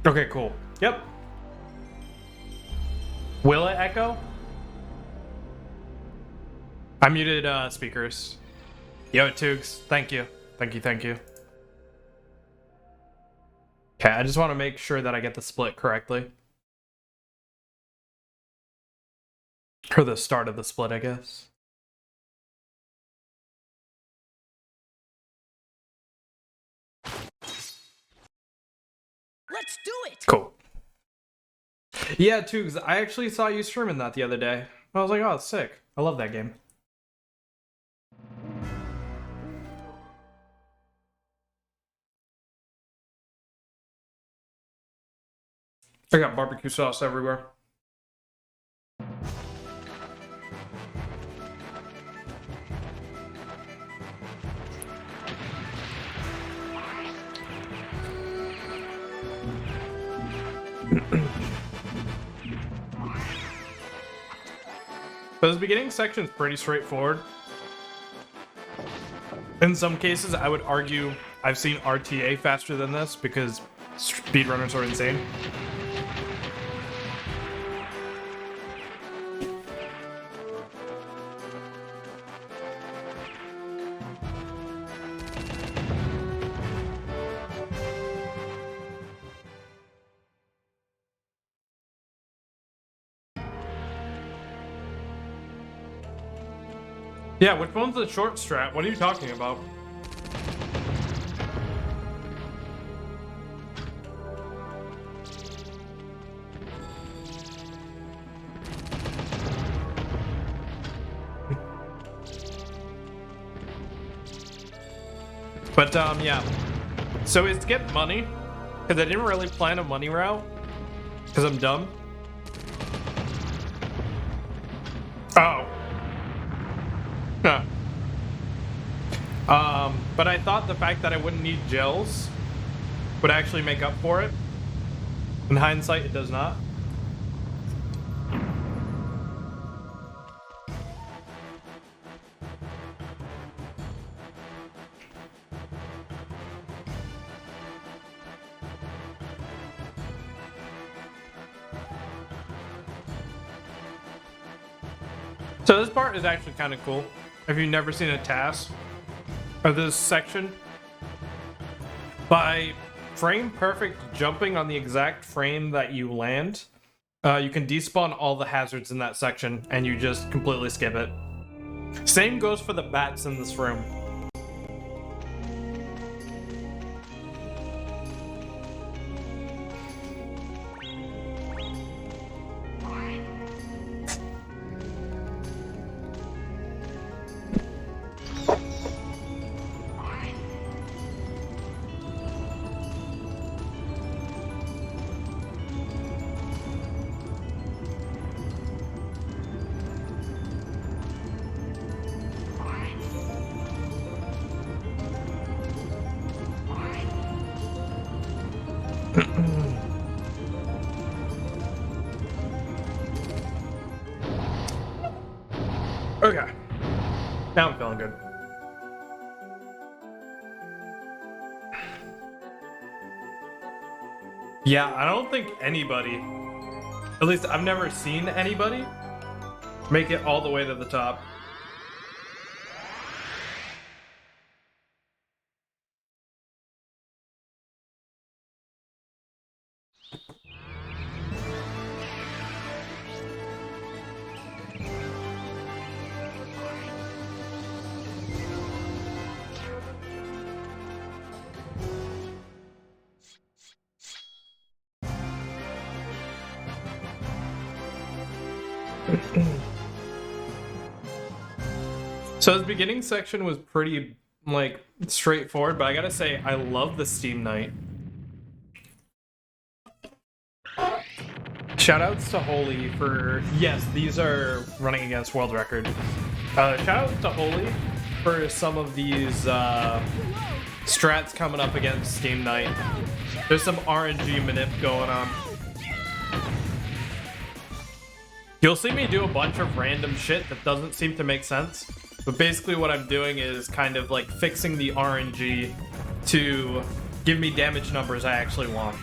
Okay, cool. Yep. Will it echo? I muted speakers. Yo, Toogs, thank you. Thank you. Okay, I just want to make sure that I get the split correctly. Or the start of the split, I guess. Let's do it! Cool. Yeah, Toogs, I actually saw you streaming that the other day. I was like, oh, it's sick. I love that game. I got barbecue sauce everywhere. So this beginning section is pretty straightforward. In some cases, I would argue I've seen RTA faster than this because speedrunners are insane. Yeah, which one's the short strat? What are you talking about? But, yeah. So it's to get money, because I didn't really plan a money route, because I'm dumb. Oh. Huh. But I thought the fact that I wouldn't need gels would actually make up for it. In hindsight, it does not. So this part is actually kind of cool. If you've never seen a TAS of this section, by frame perfect jumping on the exact frame that you land, you can despawn all the hazards in that section and you just completely skip it. Same goes for the bats in this room. Okay. Now I'm feeling good. Yeah, I don't think anybody, at least I've never seen anybody, make it all the way to the top. So the beginning section was pretty, like, straightforward, but I gotta say, I love the Steam Night. Shoutouts to Holy for, yes, these are running against World Record. Shoutouts to Holy for some of these strats coming up against Steam Night. There's some RNG manip going on. You'll see me do a bunch of random shit that doesn't seem to make sense. But basically what I'm doing is kind of like fixing the RNG to give me damage numbers I actually want.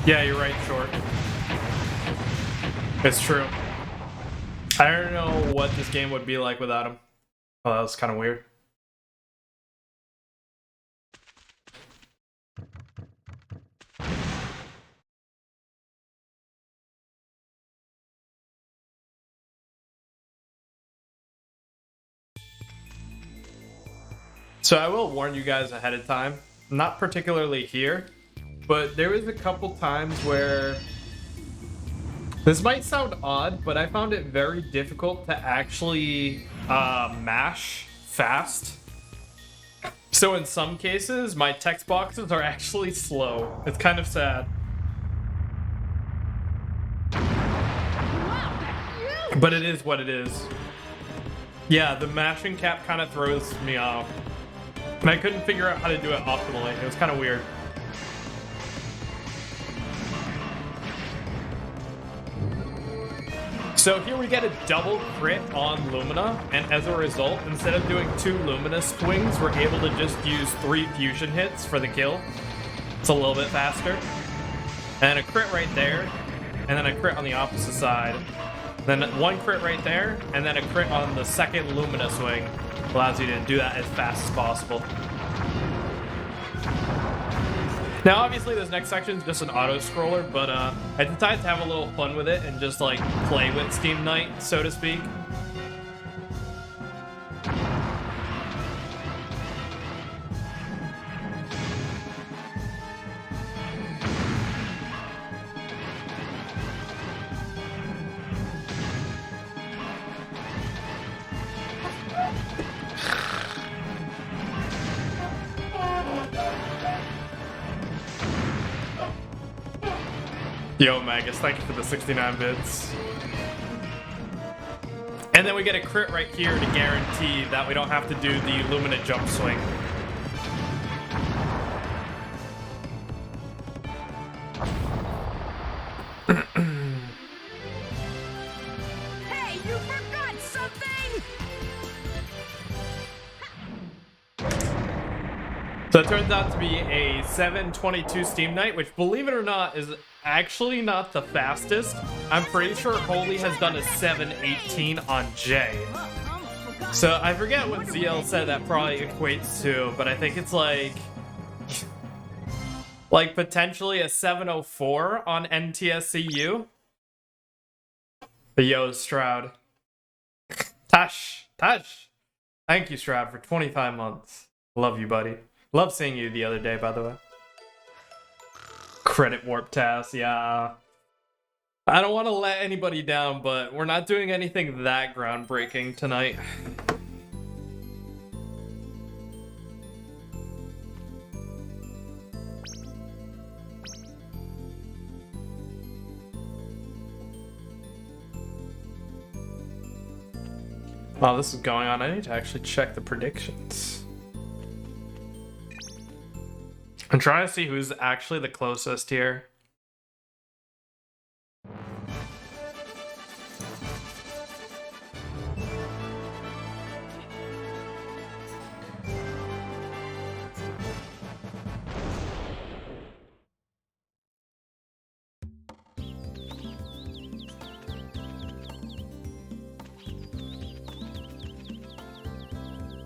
Yeah, you're right, Short. It's true. I don't know what this game would be like without him. Oh, that was kind of weird. So I will warn you guys ahead of time, not particularly here, but there was a couple times where this might sound odd, but I found it very difficult to actually mash fast. So in some cases, my text boxes are actually slow. It's kind of sad. But it is what it is. Yeah, the mashing cap kind of throws me off. And I couldn't figure out how to do it optimally. It was kind of weird. So here we get a double crit on Lumina, and as a result, instead of doing 2 Lumina swings, we're able to just use 3 fusion hits for the kill. It's a little bit faster. And a crit right there, and then a crit on the opposite side. Then 1 crit right there, and then a crit on the second Lumina swing. Allows you to do that as fast as possible. Now, obviously, this next section is just an auto-scroller, but I decided to have a little fun with it and just, like, play with Steam Knight, so to speak. Yo, Magus, thank you for the 69 bits. And then we get a crit right here to guarantee that we don't have to do the Lumina jump swing. Hey, you forgot something! So it turns out to be a 7:22 Steam Night, which, believe it or not, is actually not the fastest. I'm pretty sure Holy has done a 7:18 on J. So I forget what ZL said that probably equates to, but I think it's like potentially a 7:04 on NTSCU. But yo, Stroud. Tash. Thank you, Stroud, for 25 months. Love you, buddy. Love seeing you the other day, by the way. Credit warp TAS, yeah. I don't want to let anybody down, but we're not doing anything that groundbreaking tonight. While this is going on, I need to actually check the predictions. I'm trying to see who's actually the closest here.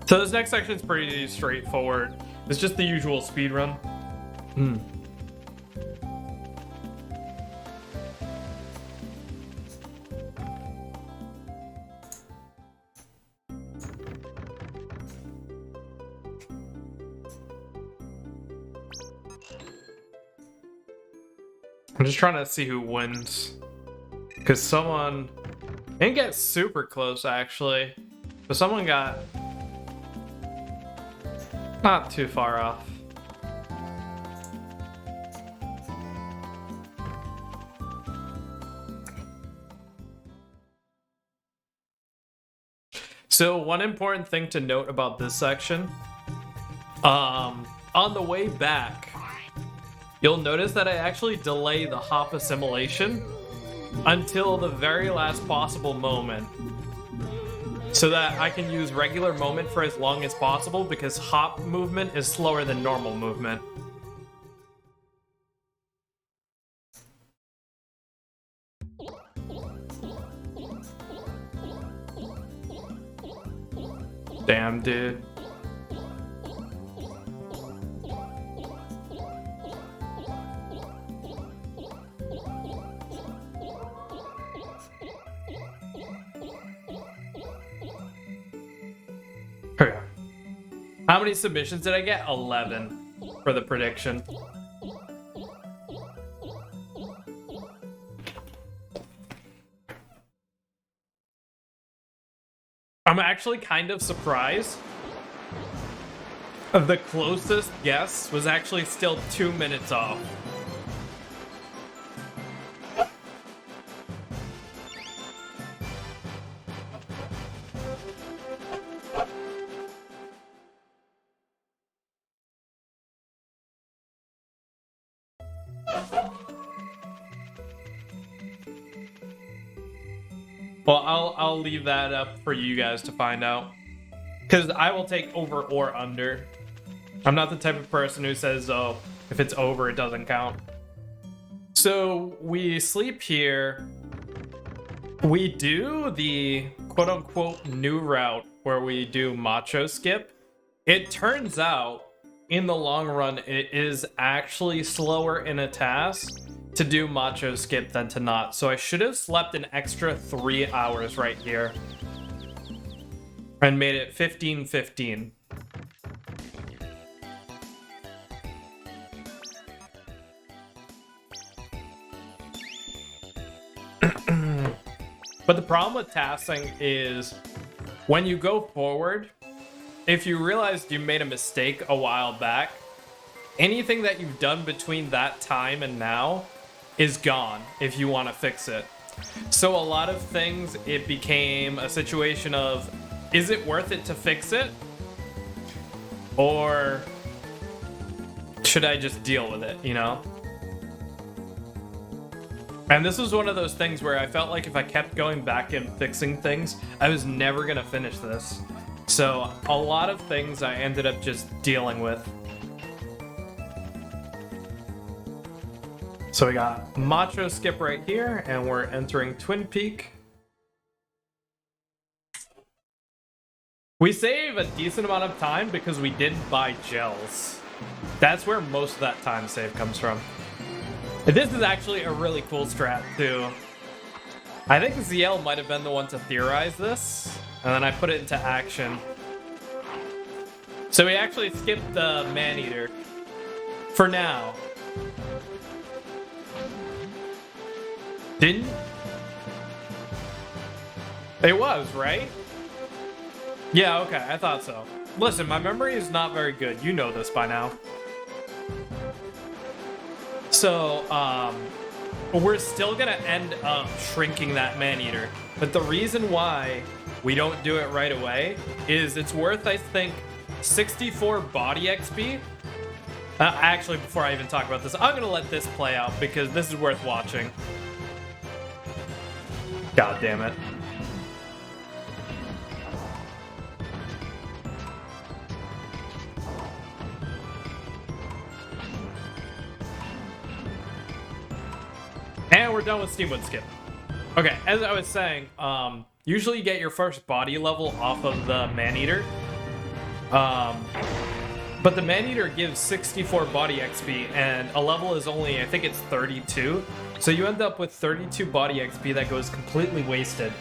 So this next section is pretty straightforward. It's just the usual speed run. I'm just trying to see who wins, because someone didn't get super close actually, but someone got not too far off. So one important thing to note about this section, on the way back, you'll notice that I actually delay the hop assimilation until the very last possible moment, so that I can use regular moment for as long as possible, because hop movement is slower than normal movement. Damn, dude. Okay. How many submissions did I get? 11 for the prediction. I'm actually kind of surprised. The closest guess was actually still 2 minutes off. Well, I'll leave that up for you guys to find out, because I will take over or under. I'm not the type of person who says, oh, if it's over, it doesn't count. So we sleep here. We do the quote-unquote new route where we do Macho skip. It turns out, in the long run, it is actually slower in a TAS to do Macho skip than to not. So I should have slept an extra 3 hours right here and made it 15:15. But the problem with tassing is when you go forward, if you realized you made a mistake a while back, anything that you've done between that time and now is gone if you want to fix it. So a lot of things, it became a situation of, is it worth it to fix it? Or should I just deal with it, you know? And this was one of those things where I felt like if I kept going back and fixing things, I was never gonna finish this. So a lot of things I ended up just dealing with. So we got Macho skip right here, and we're entering Twin Peak. We save a decent amount of time because we did buy gels. That's where most of that time save comes from. This is actually a really cool strat too. I think ZL might have been the one to theorize this, and then I put it into action. So we actually skipped the Man-Eater for now. Didn't? It was, right? Yeah, okay, I thought so. Listen, my memory is not very good. You know this by now. So, we're still gonna end up shrinking that Man-Eater. But the reason why we don't do it right away is it's worth, I think, 64 body XP. Actually, before I even talk about this, I'm gonna let this play out because this is worth watching. God damn it. And we're done with Steamwood Skip. Okay, as I was saying, usually you get your first body level off of the Man-Eater. But the Man-Eater gives 64 body XP, and a level is only, I think it's 32. So you end up with 32 body XP that goes completely wasted.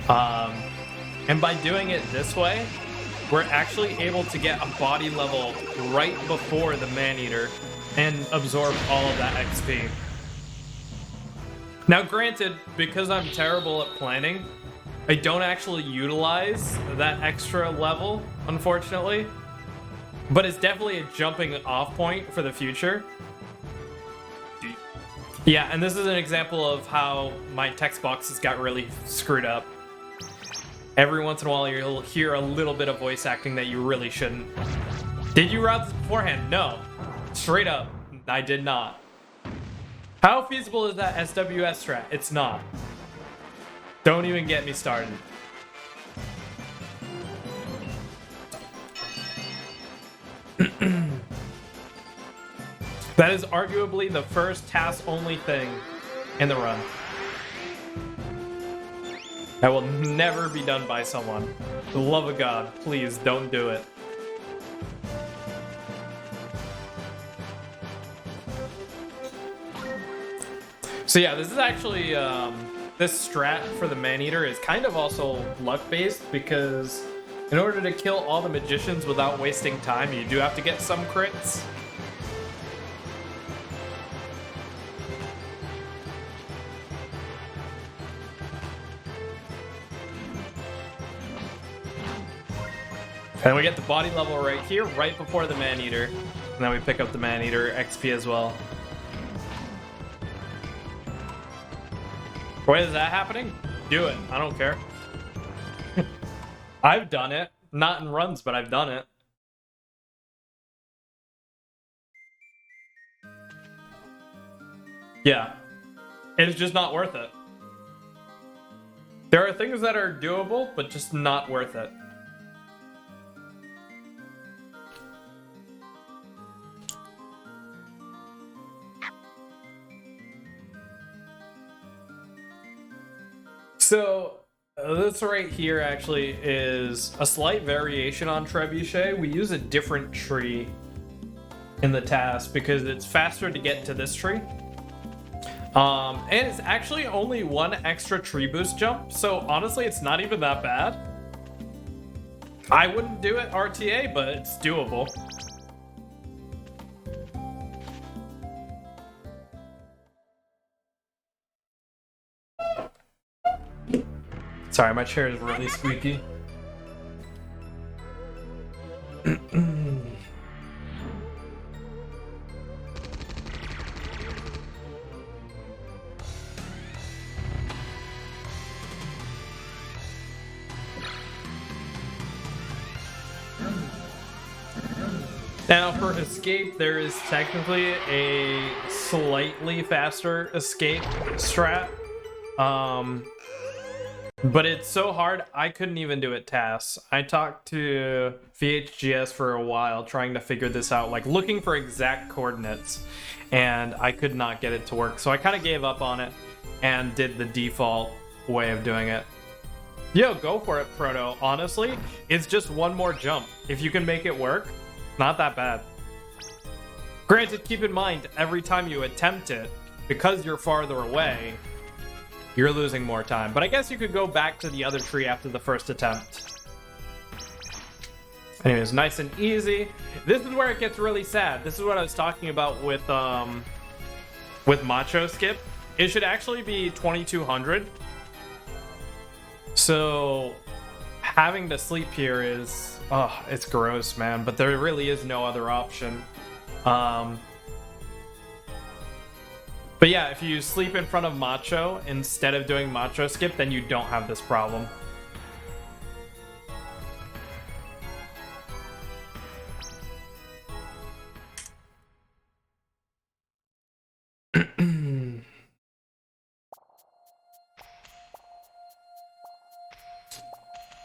And by doing it this way, we're actually able to get a body level right before the Man-Eater and absorb all of that XP. Now granted, because I'm terrible at planning, I don't actually utilize that extra level, unfortunately. But it's definitely a jumping off point for the future. Yeah, and this is an example of how my text boxes got really screwed up. Every once in a while you'll hear a little bit of voice acting that you really shouldn't. Did you route this beforehand? No. Straight up, I did not. How feasible is that SWS strat? It's not. Don't even get me started. That is arguably the first TAS only thing in the run. That will never be done by someone. For the love of God, please don't do it. So yeah, this is actually, this strat for the Man-Eater is kind of also luck-based, because in order to kill all the magicians without wasting time, you do have to get some crits. And we get the body level right here, right before the Man-Eater. And then we pick up the Man-Eater XP as well. Why is that happening? Do it. I don't care. I've done it. Not in runs, but I've done it. Yeah. It's just not worth it. There are things that are doable, but just not worth it. So, this right here actually is a slight variation on Trebuchet. We use a different tree in the TAS because it's faster to get to this tree. And it's actually only one extra tree boost jump, so honestly it's not even that bad. I wouldn't do it RTA, but it's doable. Sorry, my chair is really squeaky. Now for escape, there is technically a slightly faster escape strat. But it's so hard, I couldn't even do it TAS. I talked to VHGS for a while trying to figure this out, like looking for exact coordinates, and I could not get it to work. So I kind of gave up on it and did the default way of doing it. Yo, go for it, Proto. Honestly, it's just one more jump. If you can make it work, not that bad. Granted, keep in mind, every time you attempt it, because you're farther away, you're losing more time. But I guess you could go back to the other tree after the first attempt. Anyways, nice and easy. This is where it gets really sad. This is what I was talking about with Macho skip. It should actually be 2200. So having to sleep here is, oh, it's gross, man. But there really is no other option. But yeah, if you sleep in front of Macho instead of doing Macho skip, then you don't have this problem.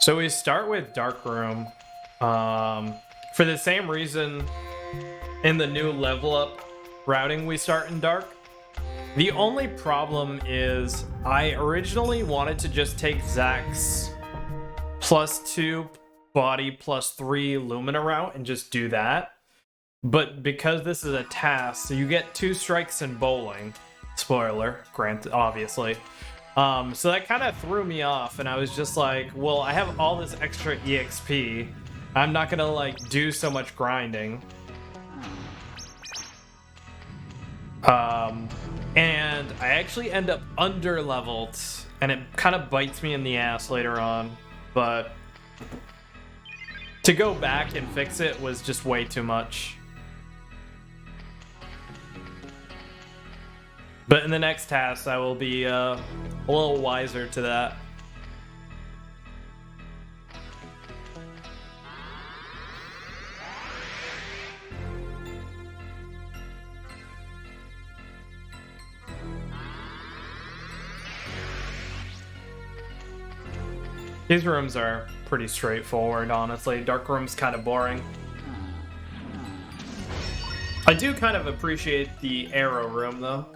So we start with Dark Room. For the same reason in the new level up routing we start in Dark. The only problem is I originally wanted to just take Zach's +2 body +3 Lumina route and just do that. But because this is a TAS, so you get 2 strikes in bowling. Spoiler, granted, obviously. So that kind of threw me off, and I was just like, well, I have all this extra EXP. I'm not gonna like do so much grinding. And I actually end up under-leveled, and it kind of bites me in the ass later on, but to go back and fix it was just way too much. But in the next task, I will be a little wiser to that. These rooms are pretty straightforward, honestly. Dark room's kind of boring. I do kind of appreciate the arrow room, though.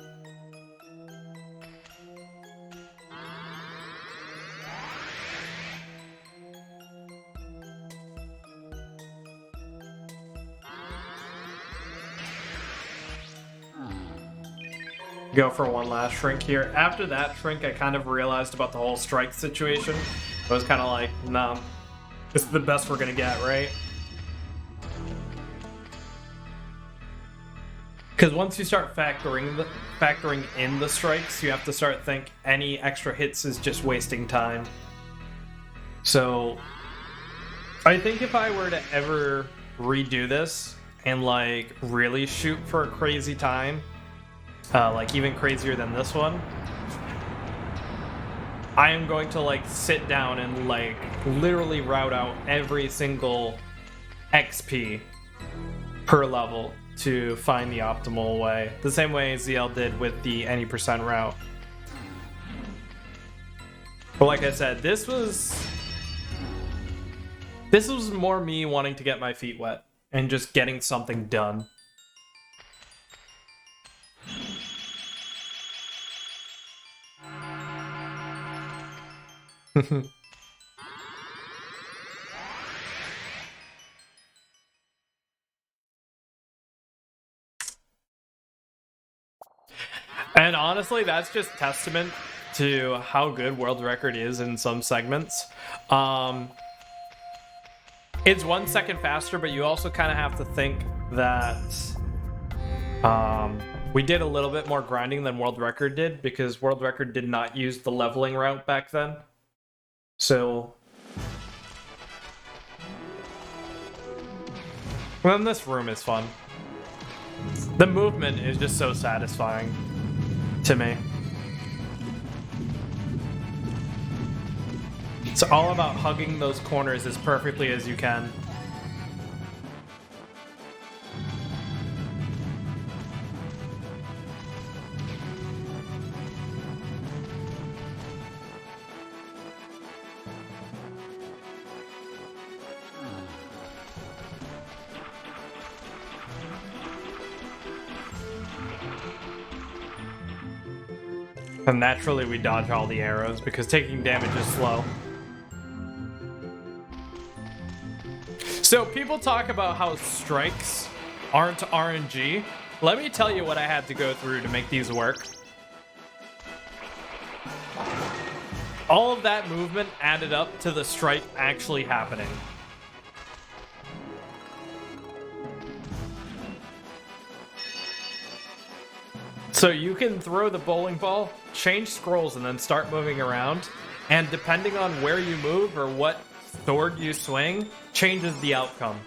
Go for one last shrink here. After that shrink, I kind of realized about the whole strike situation. I was kind of like, nah, this is the best we're gonna get, right? Because once you start factoring in the strikes, you have to start think any extra hits is just wasting time. So I think if I were to ever redo this and like really shoot for a crazy time, like even crazier than this one, I am going to like sit down and like literally route out every single XP per level to find the optimal way. The same way ZL did with the any percent route. But like I said, this was more me wanting to get my feet wet and just getting something done. And honestly, that's just testament to how good World Record is in some segments. It's 1 second faster, but you also kind of have to think that we did a little bit more grinding than World Record did, because World Record did not use the leveling route back then. So well, then this room is fun. The movement is just so satisfying to me. It's all about hugging those corners as perfectly as you can. And naturally we dodge all the arrows because taking damage is slow. So people talk about how strikes aren't RNG. Let me tell you what I had to go through to make these work. All of that movement added up to the strike actually happening. So you can throw the bowling ball, change scrolls, and then start moving around. And depending on where you move or what sword you swing, changes the outcome.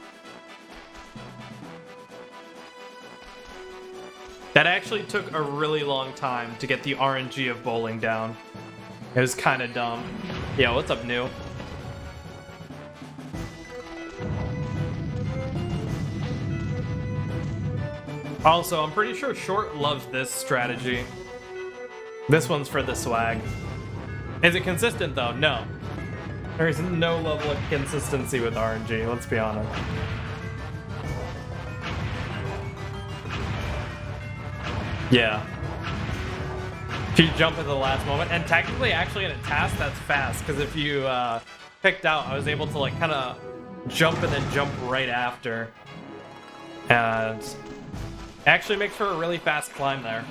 That actually took a really long time to get the RNG of bowling down. It was kind of dumb. Yeah, what's up, new? Also, I'm pretty sure Short loves this strategy. This one's for the swag. Is it consistent though? No. There's no level of consistency with RNG, let's be honest. Yeah. If you jump at the last moment, and technically actually in a TAS that's fast, because if you picked out, I was able to like kind of jump and then jump right after. And actually makes for a really fast climb there.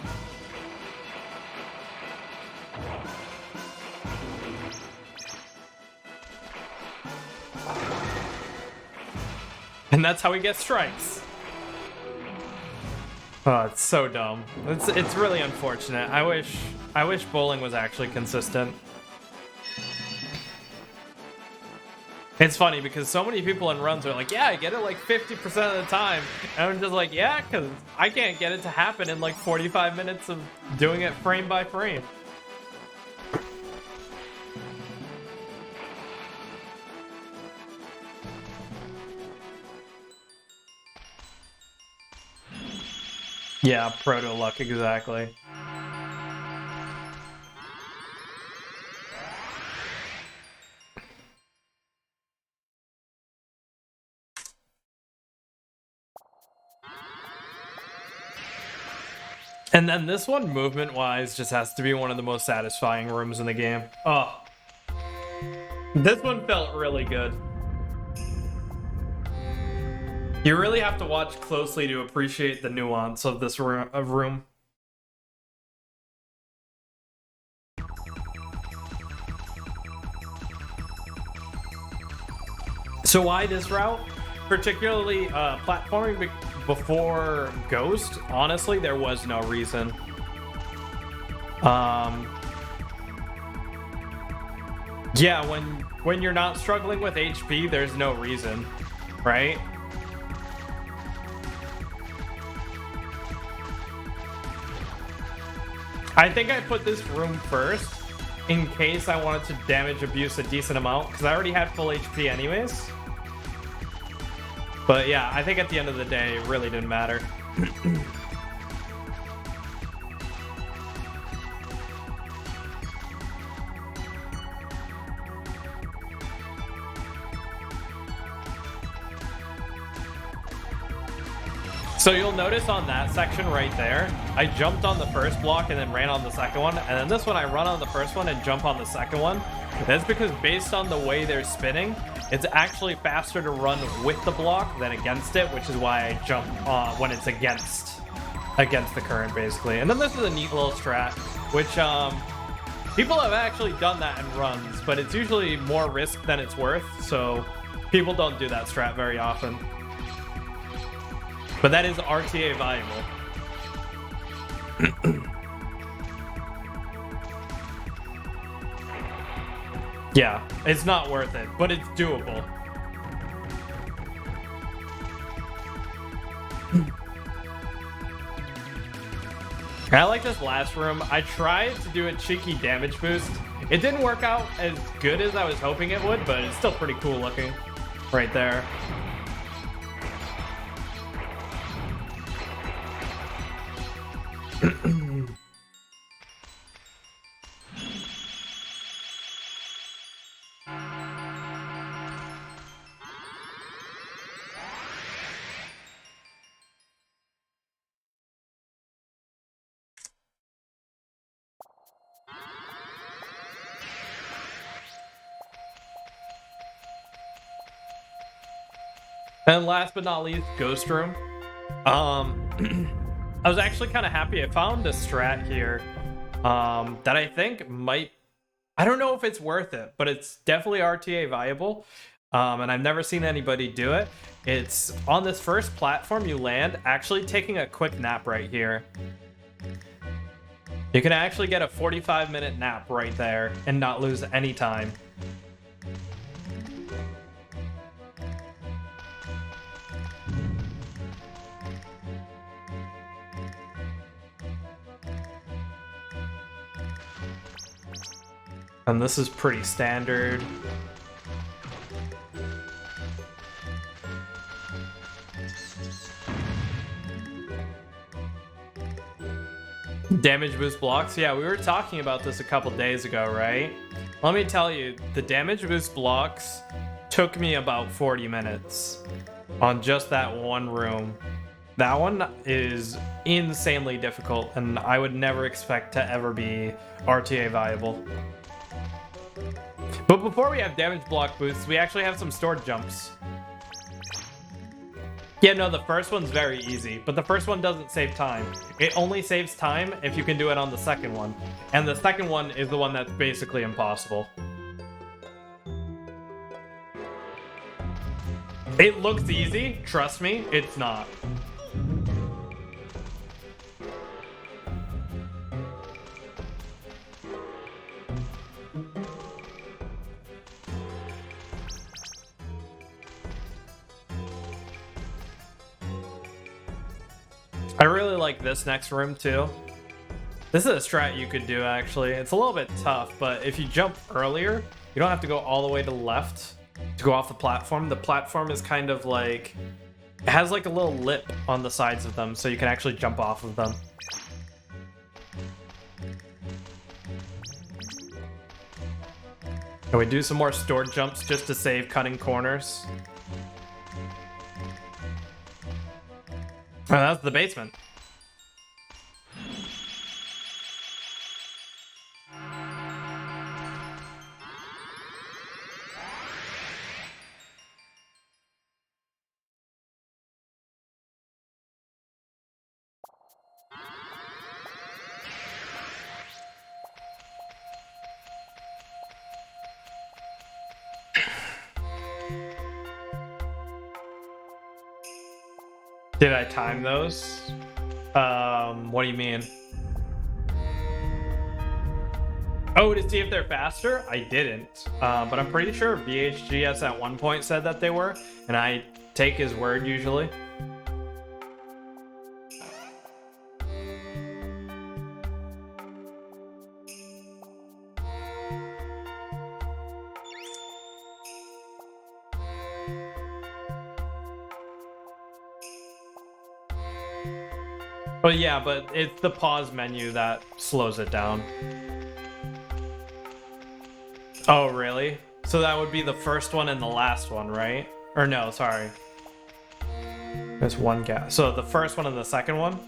And that's how we get strikes. Oh, it's so dumb. It's really unfortunate. I wish bowling was actually consistent. It's funny because so many people in runs are like, yeah, I get it like 50% of the time. And I'm just like, yeah, because I can't get it to happen in like 45 minutes of doing it frame by frame. Yeah, proto luck, exactly. And then this one, movement-wise, just has to be one of the most satisfying rooms in the game. Oh. This one felt really good. You really have to watch closely to appreciate the nuance of this room. So why this route? Particularly platforming before Ghost, honestly, there was no reason. Yeah, when you're not struggling with HP, there's no reason, right? I think I put this room first in case I wanted to damage abuse a decent amount, because I already had full HP anyways. But yeah, I think at the end of the day, it really didn't matter. So you'll notice on that section right there, I jumped on the first block and then ran on the second one. And then this one, I run on the first one and jump on the second one. That's because based on the way they're spinning, it's actually faster to run with the block than against it, which is why I jump when it's against the current, basically. And then this is a neat little strat, which people have actually done that in runs, but it's usually more risk than it's worth, so people don't do that strat very often. But that is RTA viable. Yeah, it's not worth it, but it's doable. I like this last room. I tried to do a cheeky damage boost. It didn't work out as good as I was hoping it would, but it's still pretty cool looking right there. And last but not least, Ghost Room. I was actually kind of happy. I found a strat here that I think might... I don't know if it's worth it, but it's definitely RTA viable. And I've never seen anybody do it. It's on this first platform you land, actually taking a quick nap right here. You can actually get a 45-minute nap right there and not lose any time. And this is pretty standard. Damage boost blocks. Yeah, we were talking about this a couple days ago, right? Let me tell you, the damage boost blocks took me about 40 minutes on just that one room. That one is insanely difficult, and I would never expect to ever be RTA viable. But before we have damage block boosts, we actually have some stored jumps. Yeah, no, the first one's very easy, but the first one doesn't save time. It only saves time if you can do it on the second one. And the second one is the one that's basically impossible. It looks easy, trust me, it's not. I really like this next room too. This is a strat you could do actually. It's a little bit tough, but if you jump earlier, you don't have to go all the way to the left to go off the platform. The platform is kind of like, it has like a little lip on the sides of them, so you can actually jump off of them. And we do some more stored jumps just to save cutting corners. Oh, that's the basement. Did I time those? What do you mean? Oh, to see if they're faster? I didn't. But I'm pretty sure BHGS at one point said that they were, and I take his word usually. But yeah, but it's the pause menu that slows it down. Oh, really? So that would be the first one and the last one, right? Or no, sorry. There's one gap. So the first one and the second one?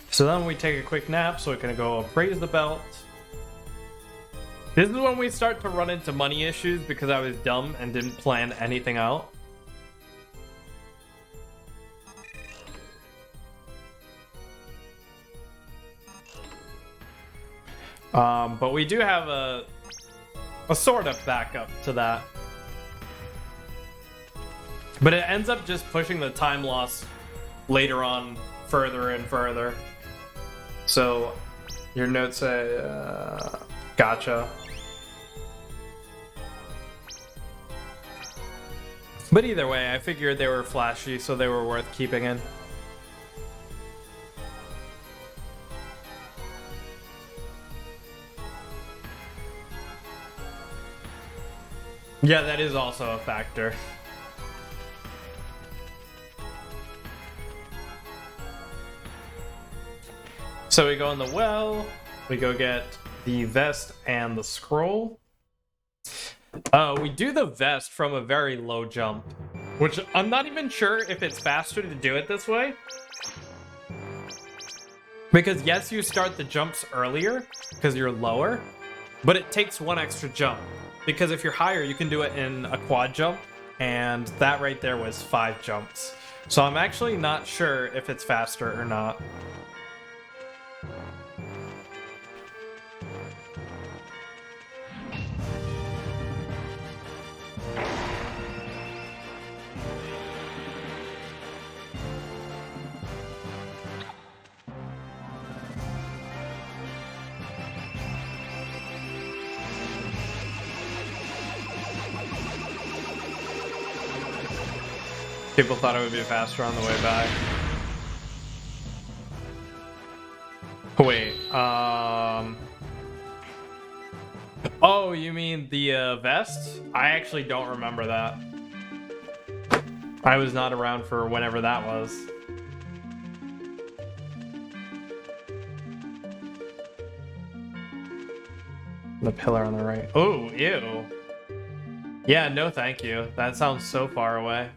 So then we take a quick nap, so we're gonna go appraise the belt. This is when we start to run into money issues because I was dumb and didn't plan anything out. But we do have a sort of backup to that. But it ends up just pushing the time loss later on further and further. So your notes say, gotcha. But either way, I figured they were flashy, so they were worth keeping in. Yeah, that is also a factor. So we go in the well, we go get the vest and the scroll. We do the vest from a very low jump, which I'm not even sure if it's faster to do it this way. Because yes, you start the jumps earlier because you're lower, but it takes one extra jump. Because if you're higher, you can do it in a quad jump, and that right there was 5 jumps. So I'm actually not sure if it's faster or not. People thought it would be faster on the way back. Wait, oh, you mean the vest? I actually don't remember that. I was not around for whenever that was. The pillar on the right. Oh, ew. Yeah, no thank you. That sounds so far away.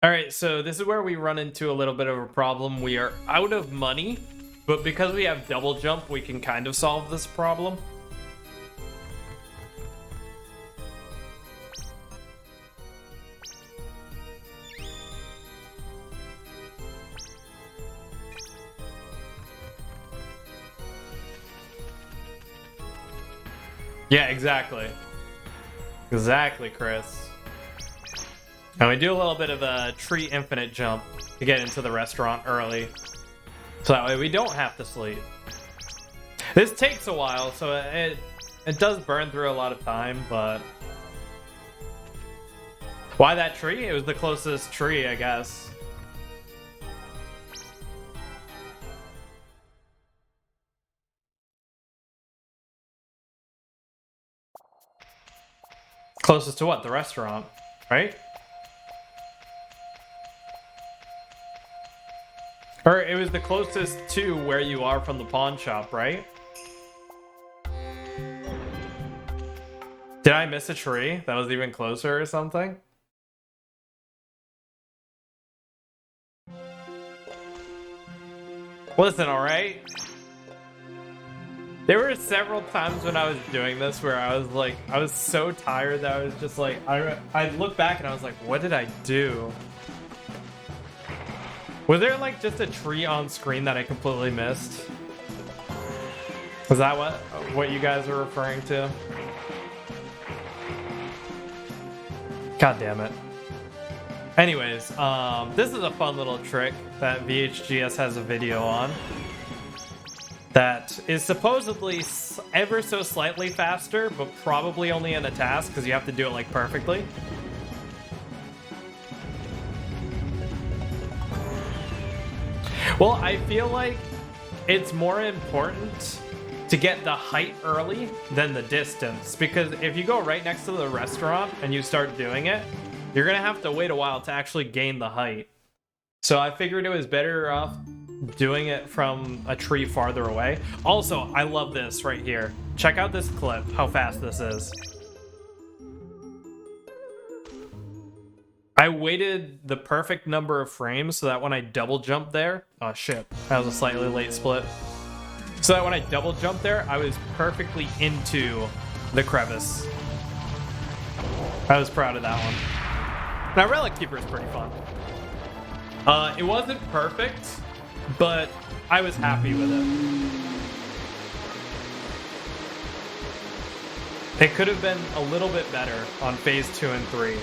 Alright, so this is where we run into a little bit of a problem. We are out of money, but because we have double jump, we can kind of solve this problem. Yeah, exactly. Exactly, Chris. And we do a little bit of a tree infinite jump to get into the restaurant early. So that way we don't have to sleep. This takes a while, so it does burn through a lot of time, but... Why that tree? It was the closest tree, I guess. Closest to what? The restaurant, right? Or it was the closest to where you are from the pawn shop, right? Did I miss a tree that was even closer or something? Listen, alright? There were several times when I was doing this where I was like, I was so tired that I was just like, I looked back and I was like, what did I do? Was there like just a tree on screen that I completely missed? Was that what you guys are referring to? God damn it. Anyways, this is a fun little trick that VHGS has a video on that is supposedly ever so slightly faster, but probably only in a TAS because you have to do it like perfectly. Well, I feel like it's more important to get the height early than the distance, because if you go right next to the restaurant and you start doing it, you're gonna have to wait a while to actually gain the height. So I figured it was better off doing it from a tree farther away. Also, I love this right here. Check out this clip, how fast this is. I waited the perfect number of frames so that when I double jump there, oh shit, that was a slightly late split. So that when I double jump there, I was perfectly into the crevice. I was proud of that one. Now, Relic Keeper is pretty fun. It wasn't perfect, but I was happy with it. It could have been a little bit better on phase 2 and 3.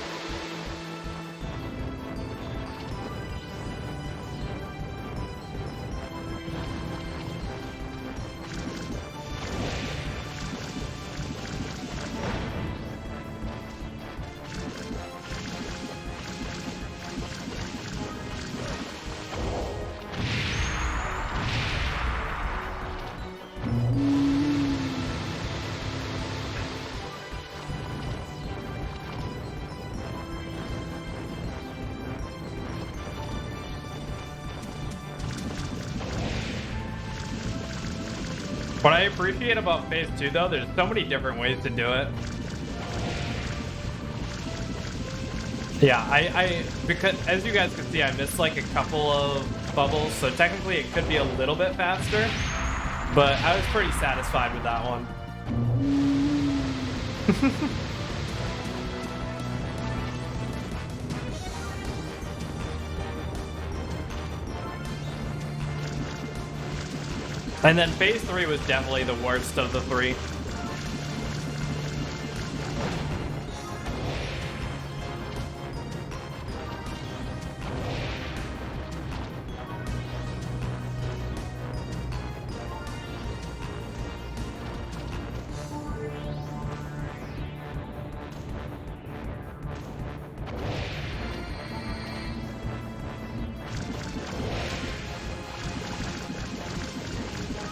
What I appreciate about phase 2 though, there's so many different ways to do it. Yeah, because as you guys can see, I missed like a couple of bubbles, so technically it could be a little bit faster, but I was pretty satisfied with that one. And then phase 3 was definitely the worst of the 3.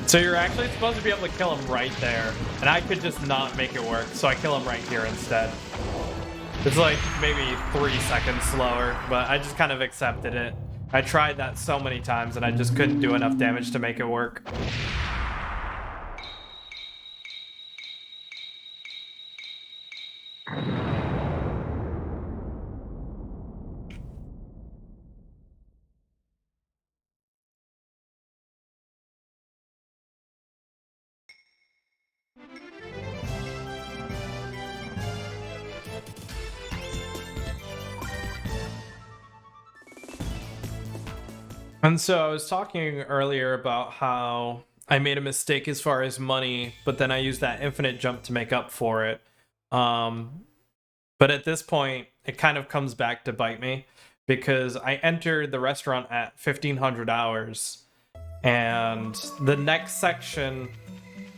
So you're actually supposed to be able to kill him right there, and I could just not make it work, so I kill him right here instead. It's like maybe 3 seconds slower, but I just kind of accepted it. I tried that so many times, and I just couldn't do enough damage to make it work. And so I was talking earlier about how I made a mistake as far as money, but then I used that infinite jump to make up for it. But at this point, it kind of comes back to bite me because I entered the restaurant at 1500 hours, and the next section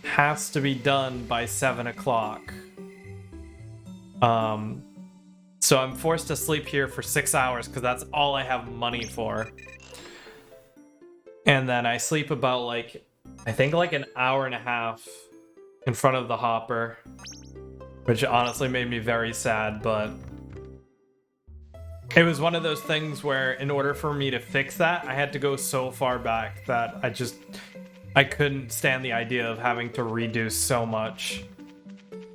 has to be done by 7 o'clock. So I'm forced to sleep here for 6 hours because that's all I have money for. And then I sleep about I think an hour and a half in front of the hopper, which honestly made me very sad, but it was one of those things where in order for me to fix that, I had to go so far back that I couldn't stand the idea of having to redo so much.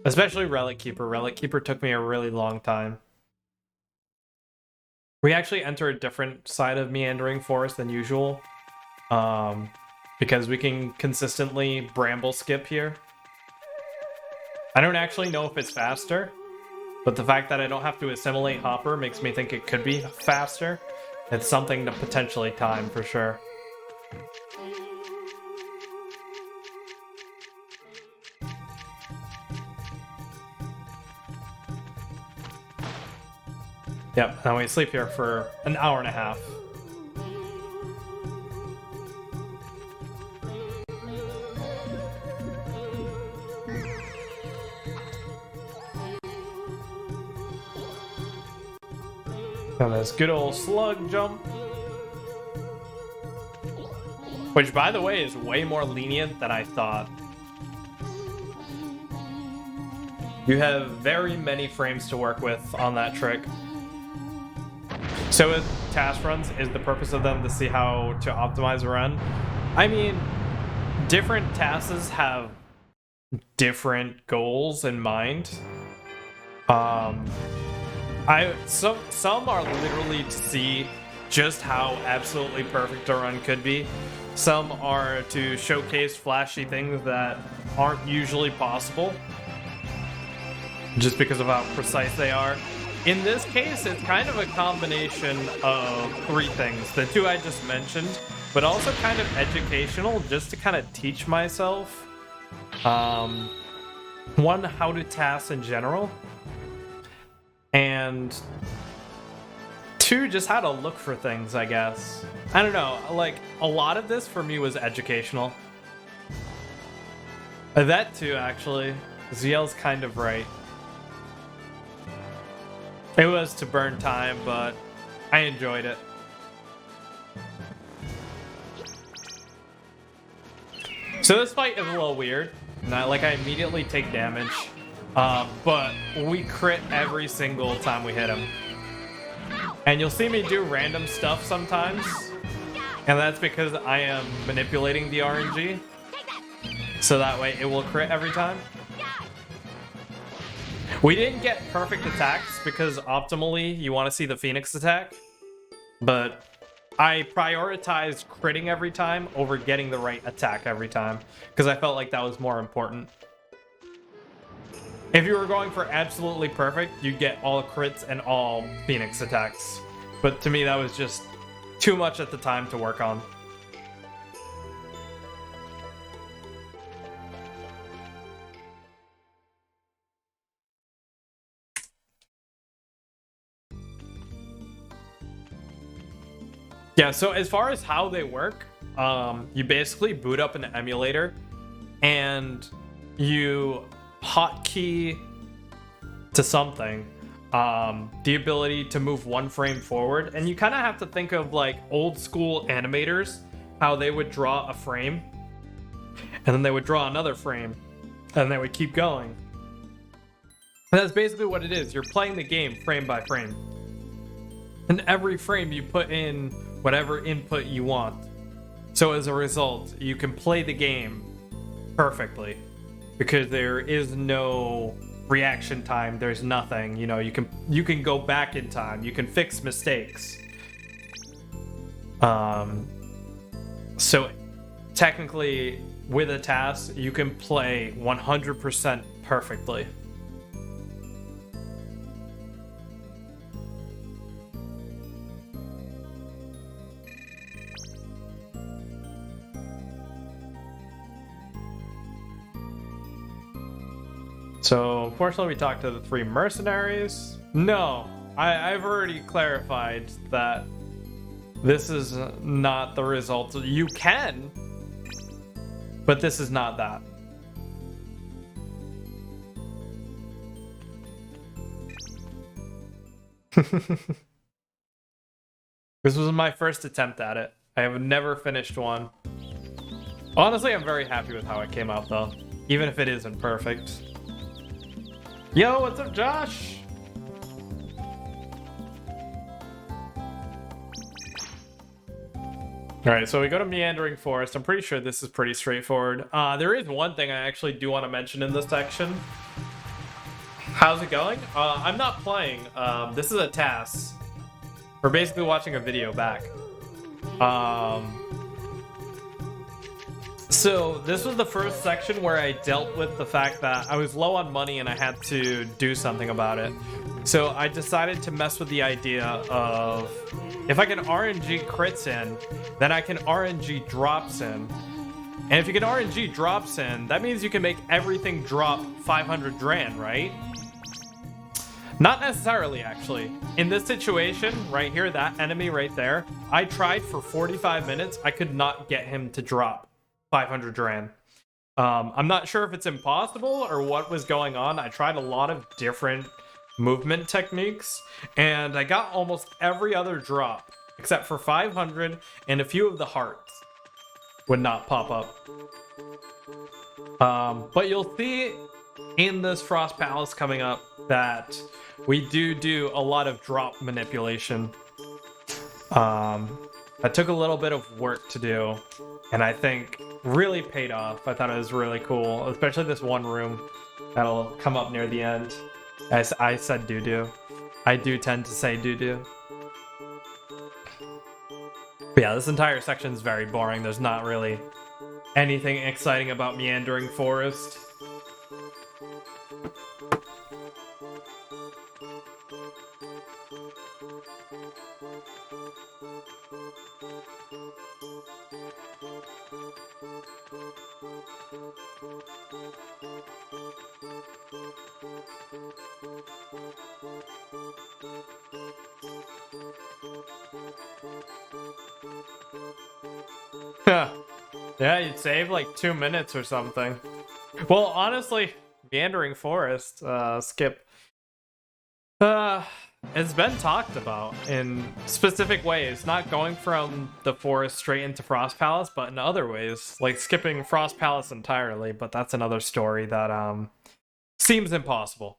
Especially Relic Keeper. Relic Keeper took me a really long time. We actually enter a different side of Meandering Forest than usual. Because we can consistently bramble skip here. I don't actually know if it's faster, but the fact that I don't have to assimilate Hopper makes me think it could be faster. It's something to potentially time for sure. Yep, now we sleep here for an hour and a half. And this good old slug jump. Which, by the way, is way more lenient than I thought. You have very many frames to work with on that trick. So with TAS runs, is the purpose of them to see how to optimize a run? I mean, different TASs have different goals in mind. Some are literally to see just how absolutely perfect a run could be. Some are to showcase flashy things that aren't usually possible, just because of how precise they are. In this case, it's kind of a combination of three things. The two I just mentioned, but also kind of educational, just to kind of teach myself. One, how to TAS in general. And two, just how to look for things, I guess. I don't know, like, a lot of this for me was educational. That too, actually. ZL's kind of right. It was to burn time, but I enjoyed it. So this fight is a little weird. Not like I immediately take damage, but we crit every single time we hit him. And you'll see me do random stuff sometimes, and that's because I am manipulating the RNG, so that way it will crit every time. We didn't get perfect attacks because optimally you want to see the Phoenix attack, but I prioritized critting every time over getting the right attack every time because I felt like that was more important. If you were going for absolutely perfect, you'd get all crits and all Phoenix attacks. But to me, that was just too much at the time to work on. Yeah, so as far as how they work, you basically boot up an emulator and you hotkey to something the ability to move one frame forward, and you kind of have to think of like old school animators, how they would draw a frame and then they would draw another frame and they would keep going. And that's basically what it is. You're playing the game frame by frame, and every frame you put in whatever input you want. So as a result, you can play the game perfectly because there is no reaction time. There's nothing, you know, you can go back in time, you can fix mistakes. So technically with a TAS, you can play 100% perfectly. So, unfortunately, we talked to the 3 mercenaries. No, I've already clarified that this is not the result. You can, but this is not that. This was my first attempt at it. I have never finished one. Honestly, I'm very happy with how it came out, though, even if it isn't perfect. Yo, what's up, Josh? Alright, so we go to Meandering Forest. I'm pretty sure this is pretty straightforward. There is one thing I actually do want to mention in this section. How's it going? I'm not playing. This is a TAS. We're basically watching a video back. So this was the first section where I dealt with the fact that I was low on money and I had to do something about it. So I decided to mess with the idea of if I can RNG crits in, then I can RNG drops in. And if you can RNG drops in, that means you can make everything drop 500 grand, right? Not necessarily, actually. In this situation, right here, that enemy right there, I tried for 45 minutes. I could not get him to drop 500 grand. I'm not sure if it's impossible or what was going on. I tried a lot of different movement techniques, and I got almost every other drop, except for 500 and a few of the hearts would not pop up. But you'll see in this Frost Palace coming up that we do a lot of drop manipulation. That took a little bit of work to do, and I think really paid off. I thought it was really cool, especially this one room that'll come up near the end. As I said doo-doo. I do tend to say doo-doo. But yeah, this entire section is very boring. There's not really anything exciting about Meandering Forest. Yeah, you'd save like 2 minutes or something. Well, honestly, Meandering Forest, skip. It's been talked about in specific ways, not going from the forest straight into Frost Palace, but in other ways, like skipping Frost Palace entirely, but that's another story that seems impossible.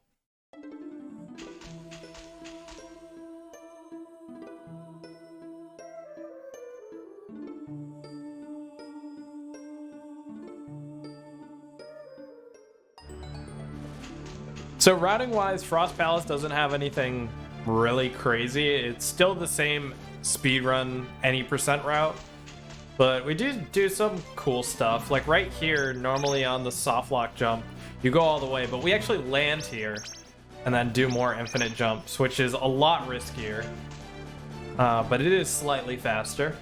So routing-wise, Frost Palace doesn't have anything really crazy. It's still the same speedrun any percent route, but we do some cool stuff. Like right here, normally on the soft lock jump, you go all the way, but we actually land here and then do more infinite jumps, which is a lot riskier, but it is slightly faster.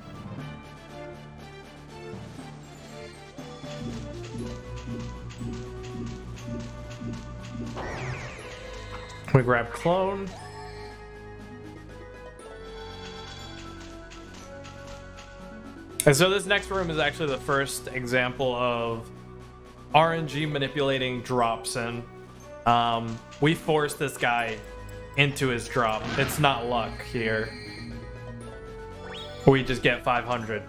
We grab clone. And so this next room is actually the first example of RNG manipulating drops in. We force this guy into his drop. It's not luck here. We just get 500.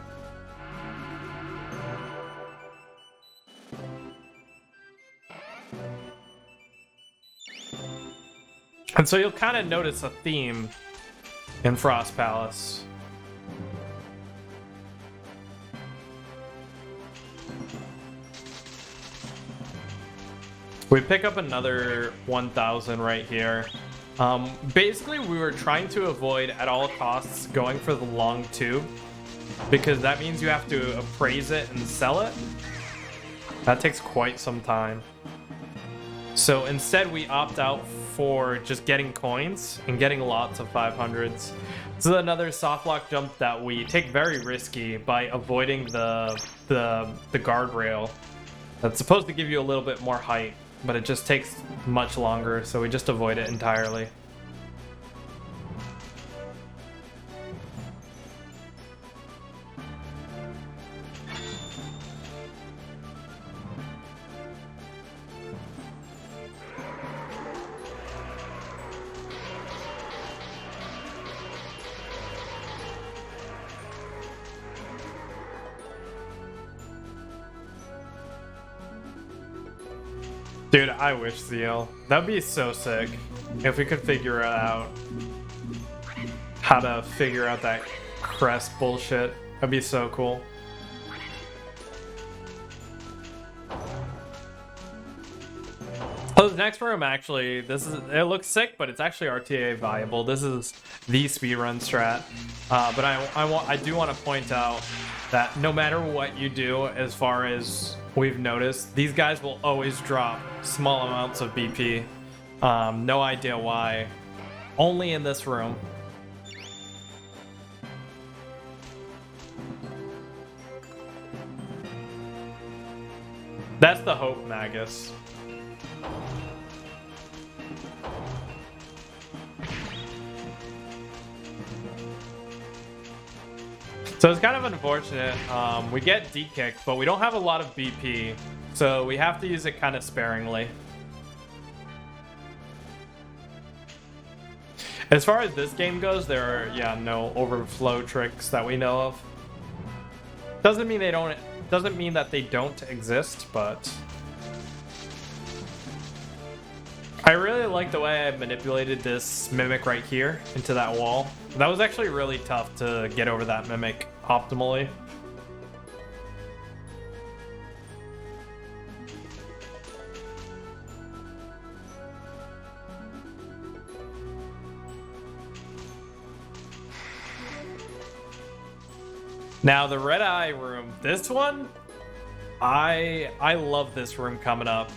And so you'll kind of notice a theme in Frost Palace. We pick up another 1,000 right here. Basically, we were trying to avoid at all costs going for the long tube, because that means you have to appraise it and sell it. That takes quite some time. So instead, we opt out for just getting coins and getting lots of 500s. This is another soft lock jump that we take very risky by avoiding the guardrail. That's supposed to give you a little bit more height, but it just takes much longer, so we just avoid it entirely. Dude, I wish Zeal. That'd be so sick if we could figure out how to figure out that crest bullshit. That'd be so cool. Oh, next room, actually, it looks sick, but it's actually RTA viable. This is the speedrun strat. But I do want to point out that no matter what you do, as far as we've noticed, these guys will always drop small amounts of BP. No idea why. Only in this room. That's the hope, Magus. So it's kind of unfortunate. We get D-kicked, but we don't have a lot of BP, so we have to use it kind of sparingly. As far as this game goes, there are, no overflow tricks that we know of. Doesn't mean that they don't exist, but I really like the way I manipulated this mimic right here into that wall. That was actually really tough to get over that mimic optimally. Now the red eye room, this one, I love this room coming up.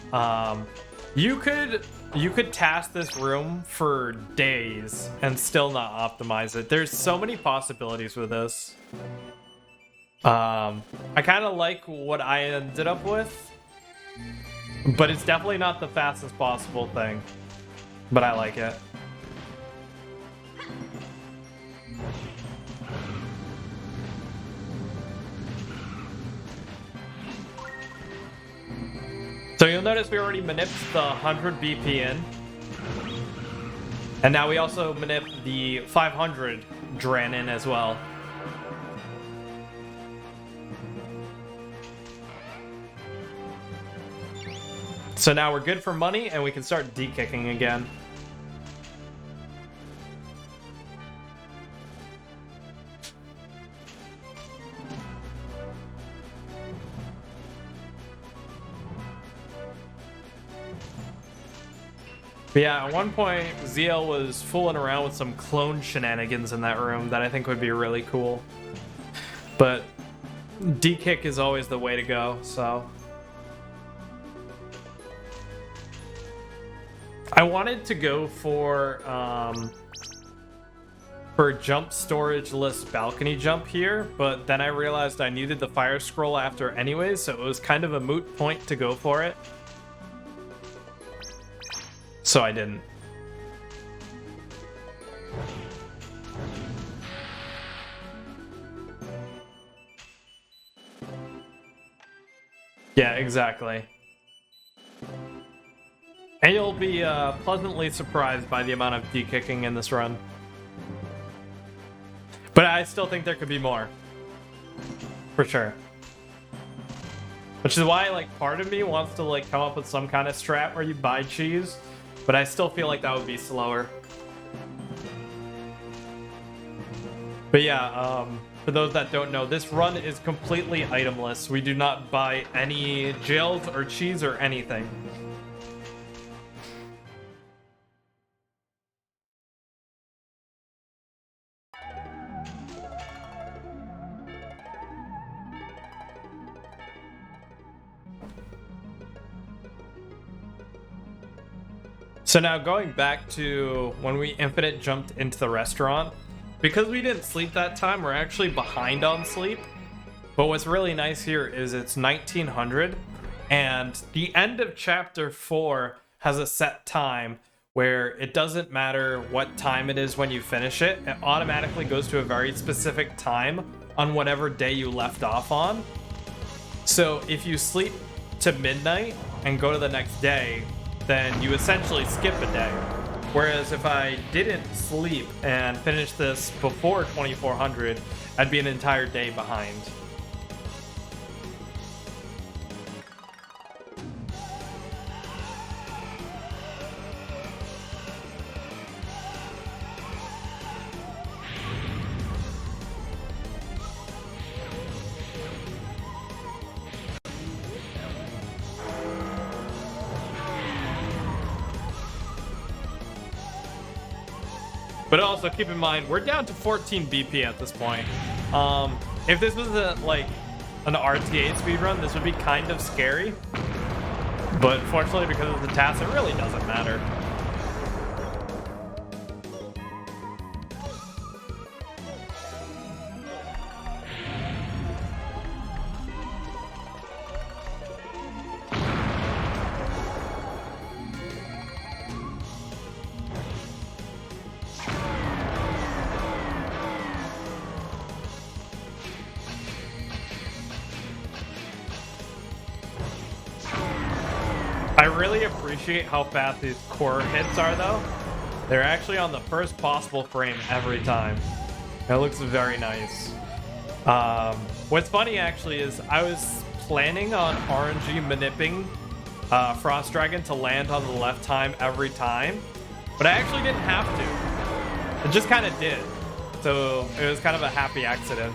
You could task this room for days and still not optimize it. There's so many possibilities with this. I kind of like what I ended up with, but it's definitely not the fastest possible thing. But I like it. So you'll notice we already manipped the 100 BP in. And now we also manip the 500 Dran in as well. So now we're good for money and we can start D-kicking again. But yeah, at one point, ZL was fooling around with some clone shenanigans in that room that I think would be really cool. But D-kick is always the way to go, so. I wanted to go for jump storage list balcony jump here, but then I realized I needed the fire scroll after anyways, so it was kind of a moot point to go for it. So I didn't. Yeah, exactly. And you'll be pleasantly surprised by the amount of D-kicking in this run. But I still think there could be more. For sure. Which is why, like, part of me wants to, like, come up with some kind of strat where you buy cheese. But I still feel like that would be slower. But yeah, for those that don't know, this run is completely itemless. We do not buy any gels or cheese or anything. So now going back to when we infinite jumped into the restaurant, because we didn't sleep that time, we're actually behind on sleep. But what's really nice here is it's 1900, and the end of chapter 4 has a set time where it doesn't matter what time it is when you finish it. It automatically goes to a very specific time on whatever day you left off on. So if you sleep to midnight and go to the next day, then you essentially skip a day. Whereas if I didn't sleep and finish this before 2400, I'd be an entire day behind. But also keep in mind, we're down to 14 BP at this point. If this was like an RTA speedrun, this would be kind of scary. But fortunately, because of the TAS, it really doesn't matter. I really appreciate how fast these core hits are, though. They're actually on the first possible frame every time. It looks very nice. What's funny, actually, is I was planning on RNG manipping Frost Dragon to land on the left time every time, but I actually didn't have to. It just kind of did. So it was kind of a happy accident.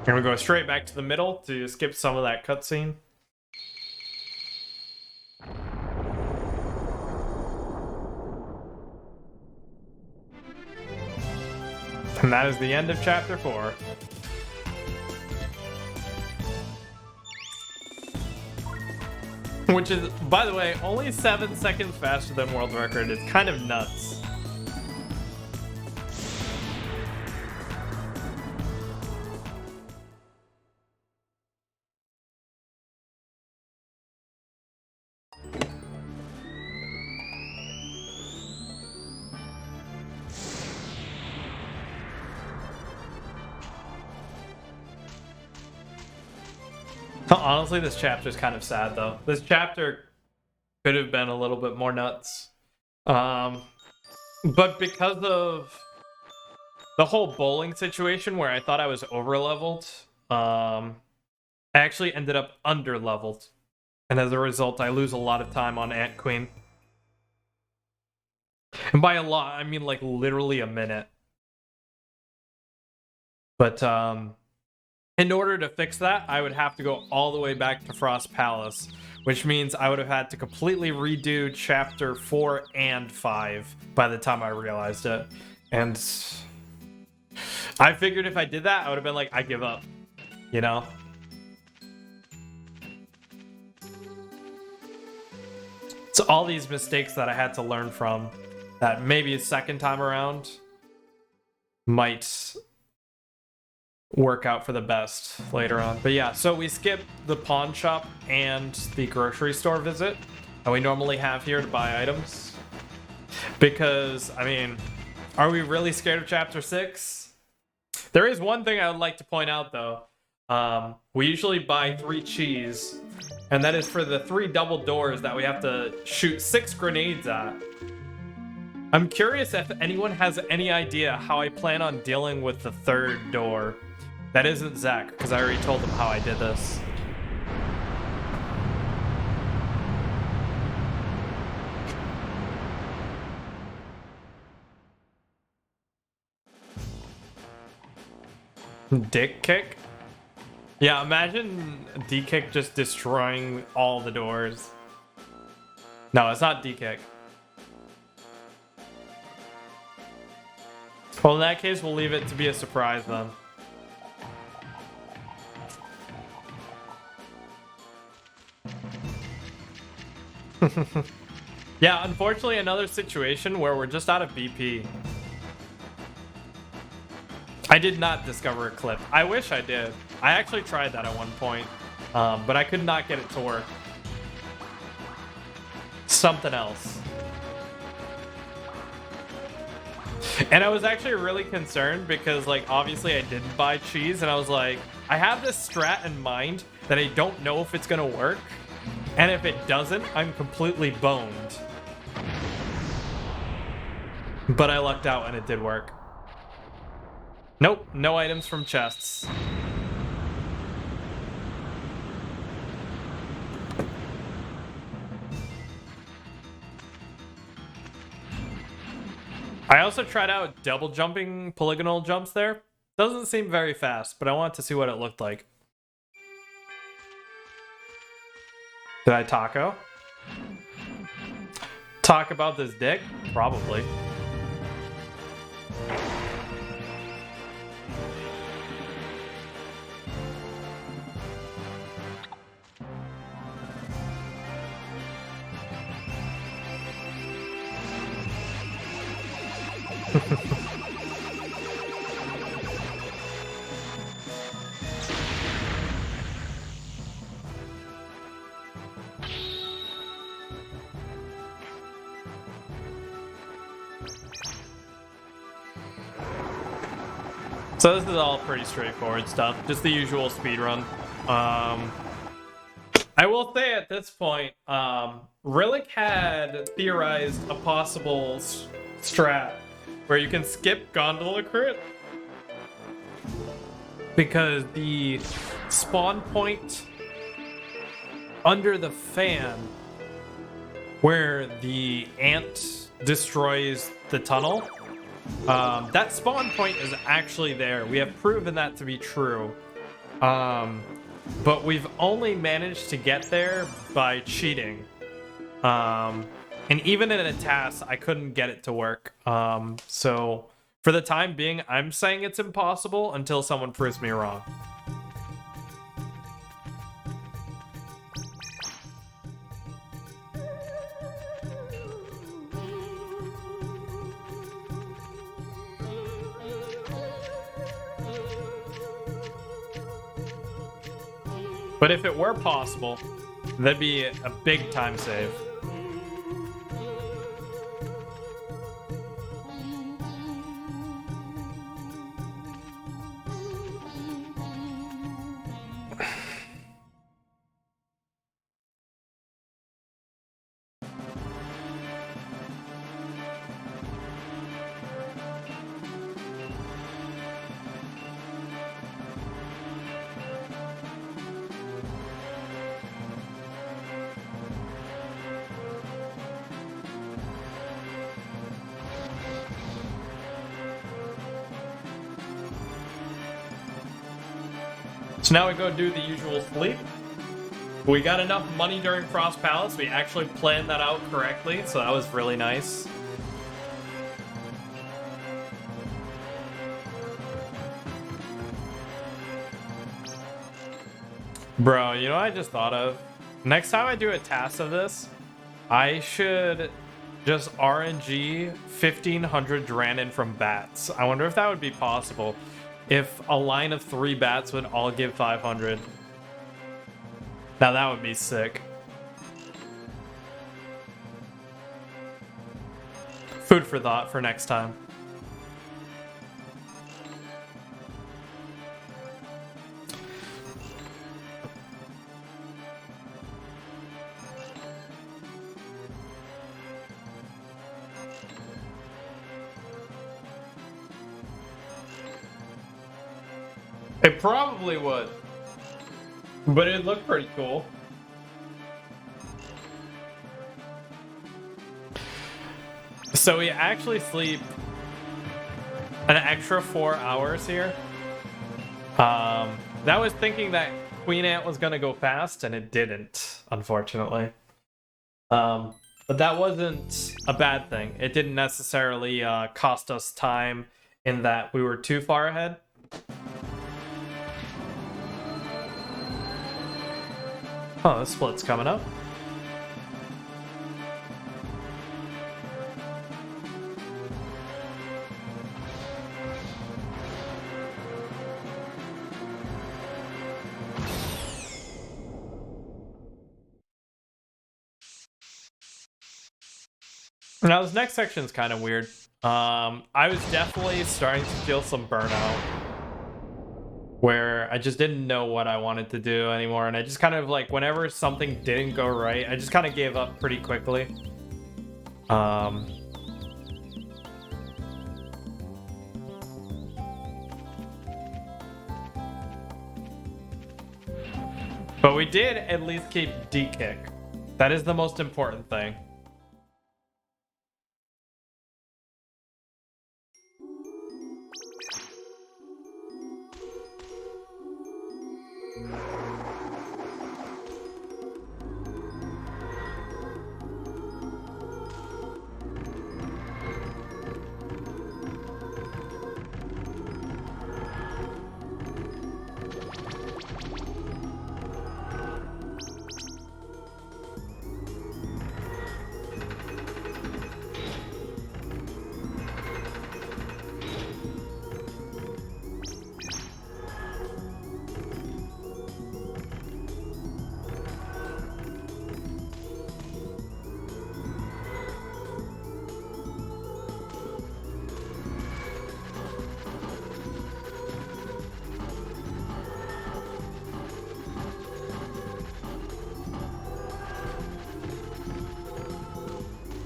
Here we go straight back to the middle to skip some of that cutscene. And that is the end of chapter 4. Which is, by the way, only 7 seconds faster than world record. It's kind of nuts. Honestly, this chapter is kind of sad, though. This chapter could have been a little bit more nuts. But because of the whole bowling situation where I thought I was over-leveled, I actually ended up under-leveled. And as a result, I lose a lot of time on Ant Queen. And by a lot, I mean like literally a minute. But, in order to fix that, I would have to go all the way back to Frost Palace, which means I would have had to completely redo chapter 4 and 5 by the time I realized it. And I figured if I did that, I would have been like, I give up, you know? It's all these mistakes that I had to learn from that maybe a second time around might work out for the best later on. But yeah, so we skip the pawn shop and the grocery store visit that we normally have here to buy items. Because, I mean, are we really scared of chapter 6? There is one thing I would like to point out, though. We usually buy 3 cheese, and that is for the 3 double doors that we have to shoot 6 grenades at. I'm curious if anyone has any idea how I plan on dealing with the 3rd door. That isn't Zach, because I already told him how I did this. Dick kick? Yeah, imagine D-kick just destroying all the doors. No, it's not D-kick. Well, in that case, we'll leave it to be a surprise then. Yeah, unfortunately, another situation where we're just out of BP. I did not discover a clip. I wish I did. I actually tried that at one point, but I could not get it to work. Something else. And I was actually really concerned because, like, obviously I didn't buy cheese, and I was like, I have this strat in mind that I don't know if it's gonna work. And if it doesn't, I'm completely boned. But I lucked out and it did work. Nope, no items from chests. I also tried out double jumping polygonal jumps there. Doesn't seem very fast, but I wanted to see what it looked like. Did I taco? Talk about this dick? Probably. So this is all pretty straightforward stuff, just the usual speedrun. I will say at this point, Relic had theorized a possible strat where you can skip gondola crit because the spawn point under the fan where the ant destroys the tunnel, that spawn point is actually there. We have proven that to be true. But we've only managed to get there by cheating. And even in a TAS, I couldn't get it to work. So for the time being, I'm saying it's impossible until someone proves me wrong. But if it were possible, that'd be a big time save. So now we go do the usual sleep. We got enough money during Frost Palace. We actually planned that out correctly, so that was really nice. Bro, you know what I just thought of? Next time I do a task of this, I should just RNG 1500 Dranin from bats. I wonder if that would be possible. If a line of 3 bats would all give 500. Now that would be sick. Food for thought for next time. It probably would, but it'd look pretty cool. So we actually sleep an extra 4 hours here. That was thinking that Queen Ant was gonna go fast, and it didn't, unfortunately. But that wasn't a bad thing. It didn't necessarily cost us time in that we were too far ahead. Oh, the split's coming up. Now this next section is kind of weird. I was definitely starting to feel some burnout where I just didn't know what I wanted to do anymore, and I just kind of like, whenever something didn't go right, I just kind of gave up pretty quickly. But we did at least keep D-kick. That is the most important thing.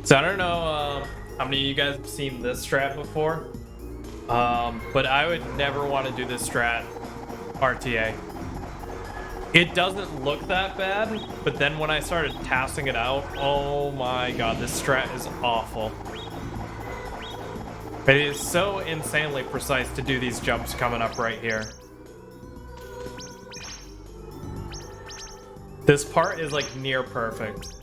So I don't know how many of you guys have seen this strat before, but I would never want to do this strat RTA. It doesn't look that bad, but then when I started TASing it out, oh my god, this strat is awful. It is so insanely precise to do these jumps coming up right here. This part is like near perfect.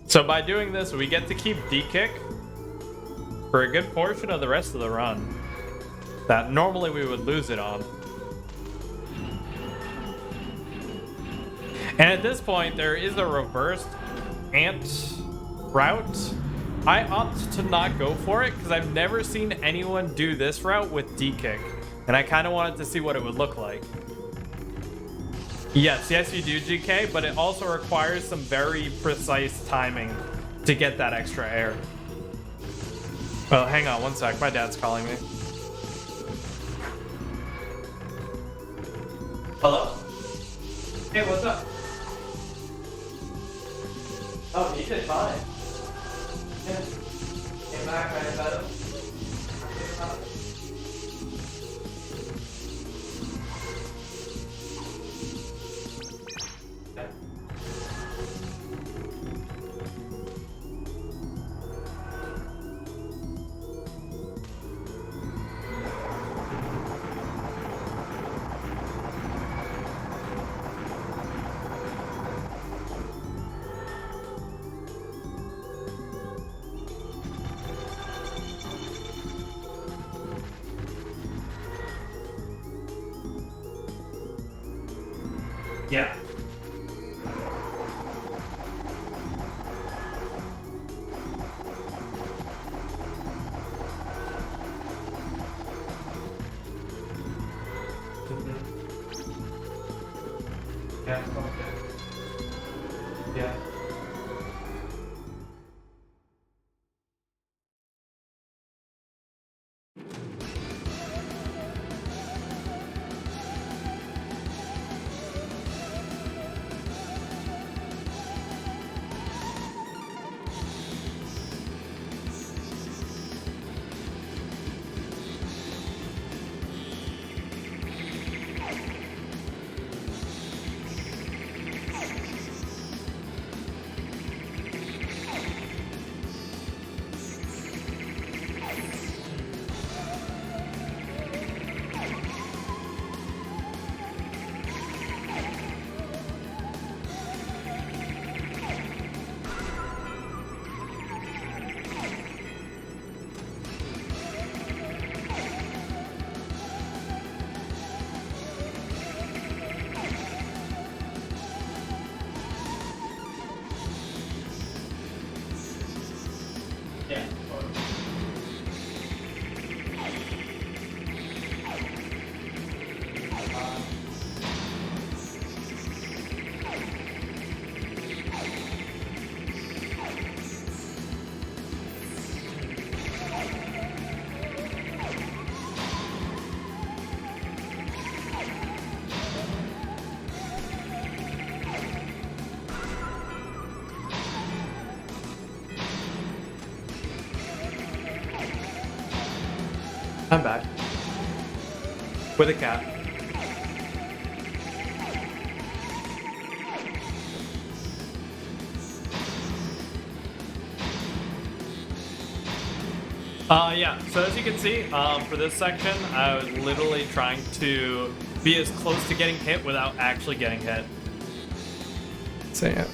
So by doing this, we get to keep D-kick for a good portion of the rest of the run that normally we would lose it on. And at this point, there is a reversed ant route. I opt to not go for it because I've never seen anyone do this route with D-kick, and I kind of wanted to see what it would look like. Yes, you do, GK, but it also requires some very precise timing to get that extra air. Well, hang on one sec. My dad's calling me. Hello? Hey, what's up? Oh, he did fine. Yeah. Came back right about it. Yeah. Yeah, okay. Yeah. with a cat. Yeah, so as you can see, for this section, I was literally trying to be as close to getting hit without actually getting hit. So yeah.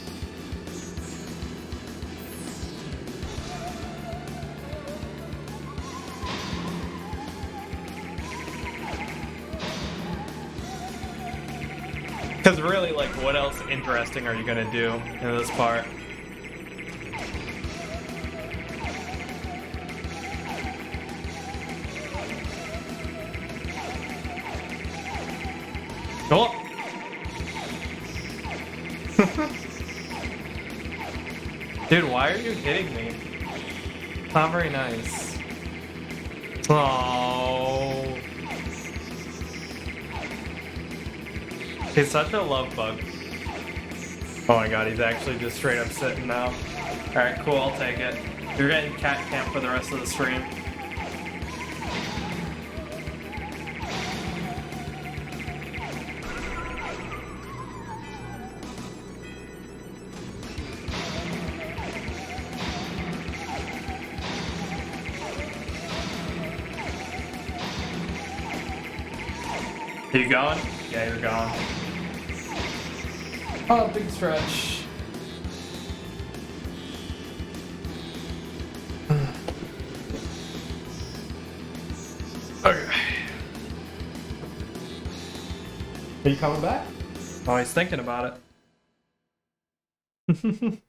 Because really, like, what else interesting are you gonna do in this part? Oh! Dude, why are you hitting me? Not very nice. Oh. He's such a love bug. Oh my god, he's actually just straight up sitting now. Alright, cool, I'll take it. You're getting cat camp for the rest of the stream. Are you going? Yeah, you're going. Oh, big stretch. Okay. Are you coming back? Oh, he's thinking about it.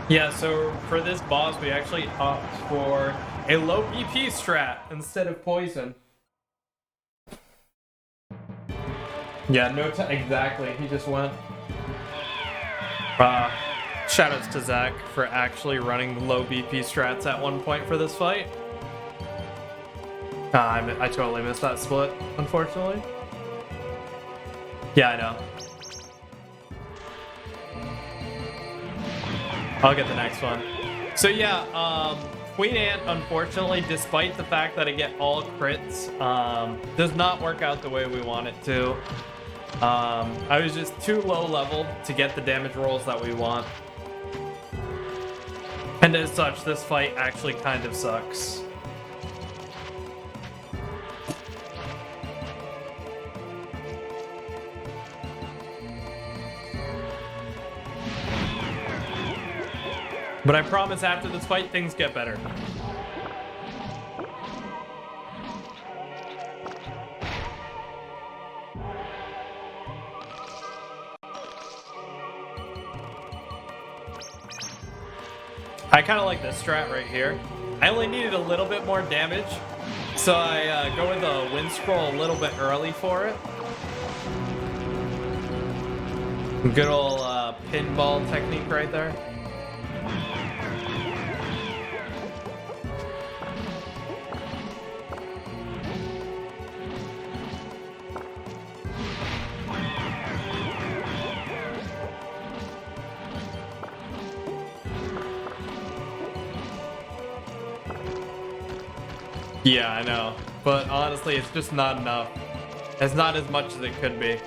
Yeah, so for this boss, we actually opt for a low BP strat instead of poison. Yeah, no exactly, he just went. Shoutouts to Zach for actually running the low BP strats at one point for this fight. I totally missed that split, unfortunately. Yeah, I know. I'll get the next one. So yeah, Queen Ant, unfortunately, despite the fact that I get all crits, does not work out the way we want it to. I was just too low leveled to get the damage rolls that we want. And as such, this fight actually kind of sucks. But I promise after this fight, things get better. I kind of like this strat right here. I only needed a little bit more damage, so I go with a wind scroll a little bit early for it. Good old pinball technique right there. Yeah, I know. But honestly, it's just not enough. It's not as much as it could be.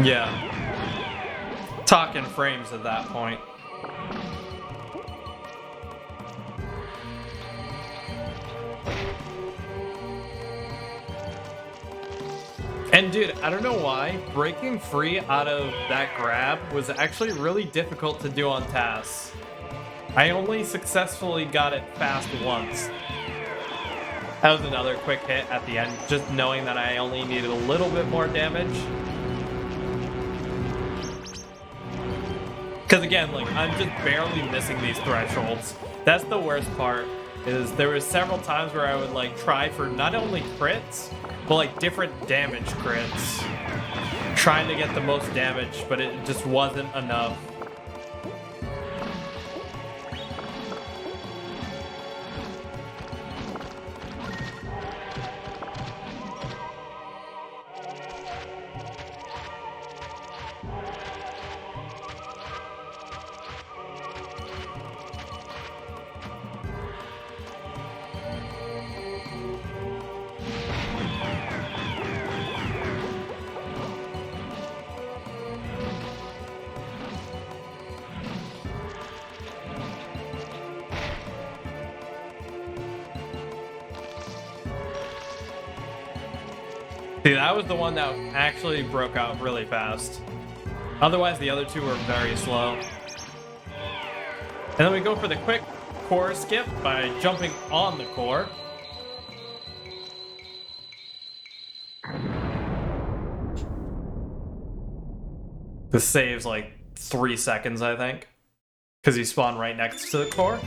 Yeah. Talking frames at that point. And dude, I don't know why, breaking free out of that grab was actually really difficult to do on TAS. I only successfully got it fast once. That was another quick hit at the end, just knowing that I only needed a little bit more damage. Because again, like, I'm just barely missing these thresholds. That's the worst part, is there was several times where I would like try for not only crits, but like different damage crits. Trying to get the most damage, but it just wasn't enough. See, that was the one that actually broke out really fast. Otherwise, the other two were very slow. And then we go for the quick core skip by jumping on the core. This saves like 3 seconds, I think, because you spawn right next to the core.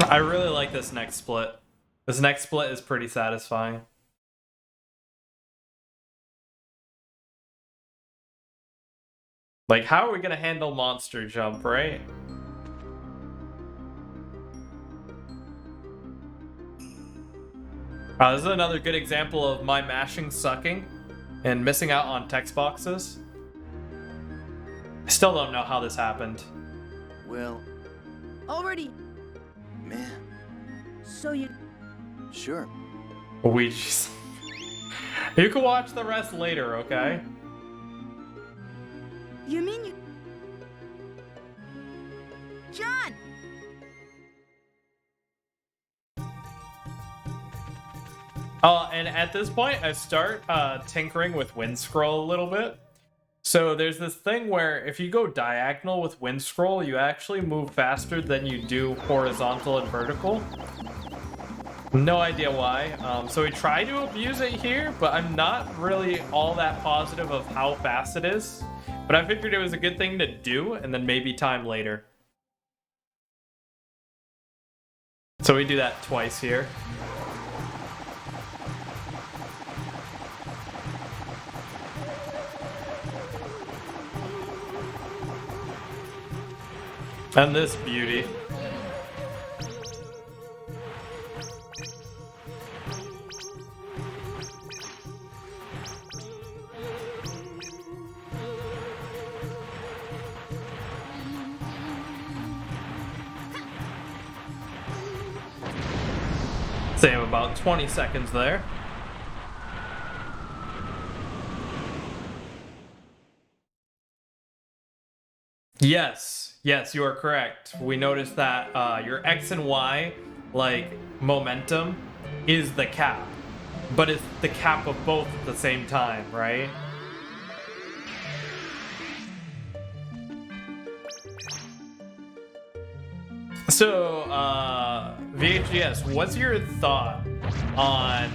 I really like this next split. This next split is pretty satisfying. Like, how are we gonna handle monster jump, right? This is another good example of my mashing sucking and missing out on text boxes. I still don't know how this happened. Well, Already. man, So you. sure. We just... You can watch the rest later, okay? You mean you. John! And at this point, I start tinkering with Wind Scroll a little bit. So there's this thing where if you go diagonal with Wind Scroll, you actually move faster than you do horizontal and vertical. No idea why. So we try to abuse it here, but I'm not really all that positive of how fast it is. But I figured it was a good thing to do, and then maybe time later. So we do that twice here. And this beauty. Save about 20 seconds there. Yes, you are correct. We noticed that your X and Y, like, momentum is the cap. But it's the cap of both at the same time, right? So, VHGS, what's your thought on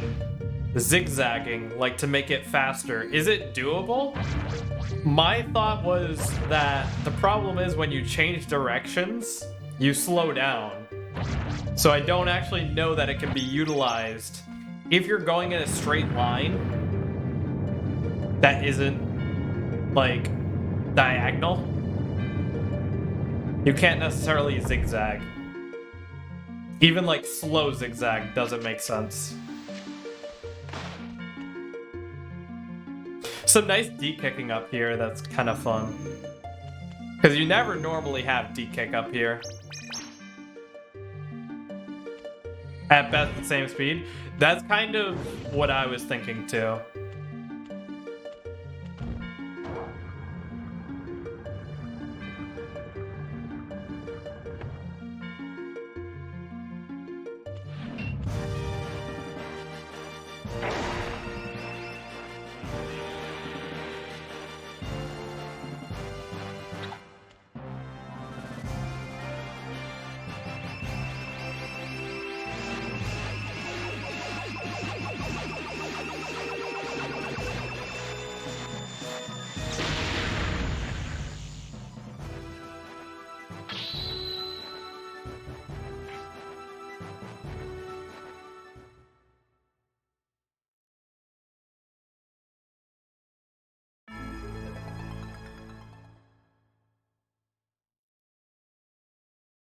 zigzagging, like, to make it faster? Is it doable? My thought was that the problem is when you change directions, you slow down. So I don't actually know that it can be utilized if you're going in a straight line that isn't, like, diagonal. You can't necessarily zigzag. Even, like, slow zigzag doesn't make sense. Some nice D-kicking up here, that's kind of fun. Because you never normally have D-kick up here. At best, the same speed. That's kind of what I was thinking, too.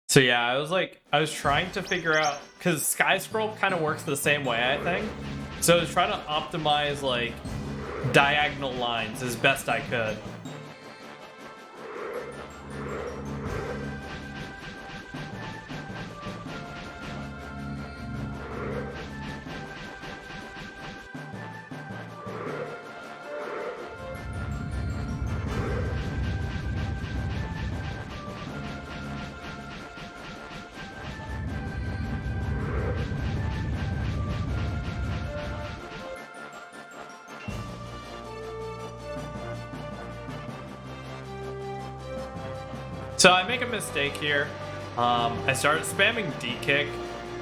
So yeah, I was trying to figure out, because Sky Scroll kind of works the same way, I think. So I was trying to optimize, like, diagonal lines as best I could. So I make a mistake here. I started spamming D-kick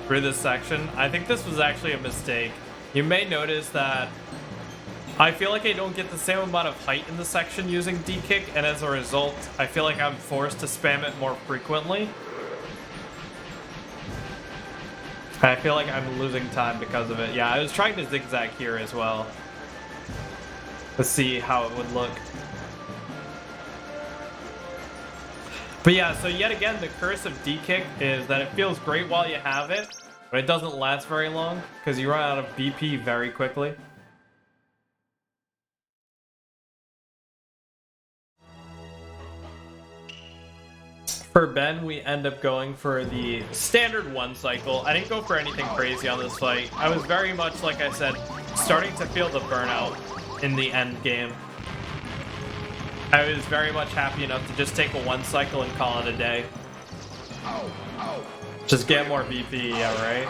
through this section. I think this was actually a mistake. You may notice that I feel like I don't get the same amount of height in the section using D-kick, and as a result, I feel like I'm forced to spam it more frequently. I feel like I'm losing time because of it. Yeah, I was trying to zigzag here as well. Let's see how it would look. But yeah, so yet again, the curse of D-kick is that it feels great while you have it, but it doesn't last very long because you run out of BP very quickly. For Ben, we end up going for the standard one cycle. I didn't go for anything crazy on this fight. I was very much, like I said, starting to feel the burnout in the end game. I was very much happy enough to just take a one cycle and call it a day. Just get more BP, yeah, right?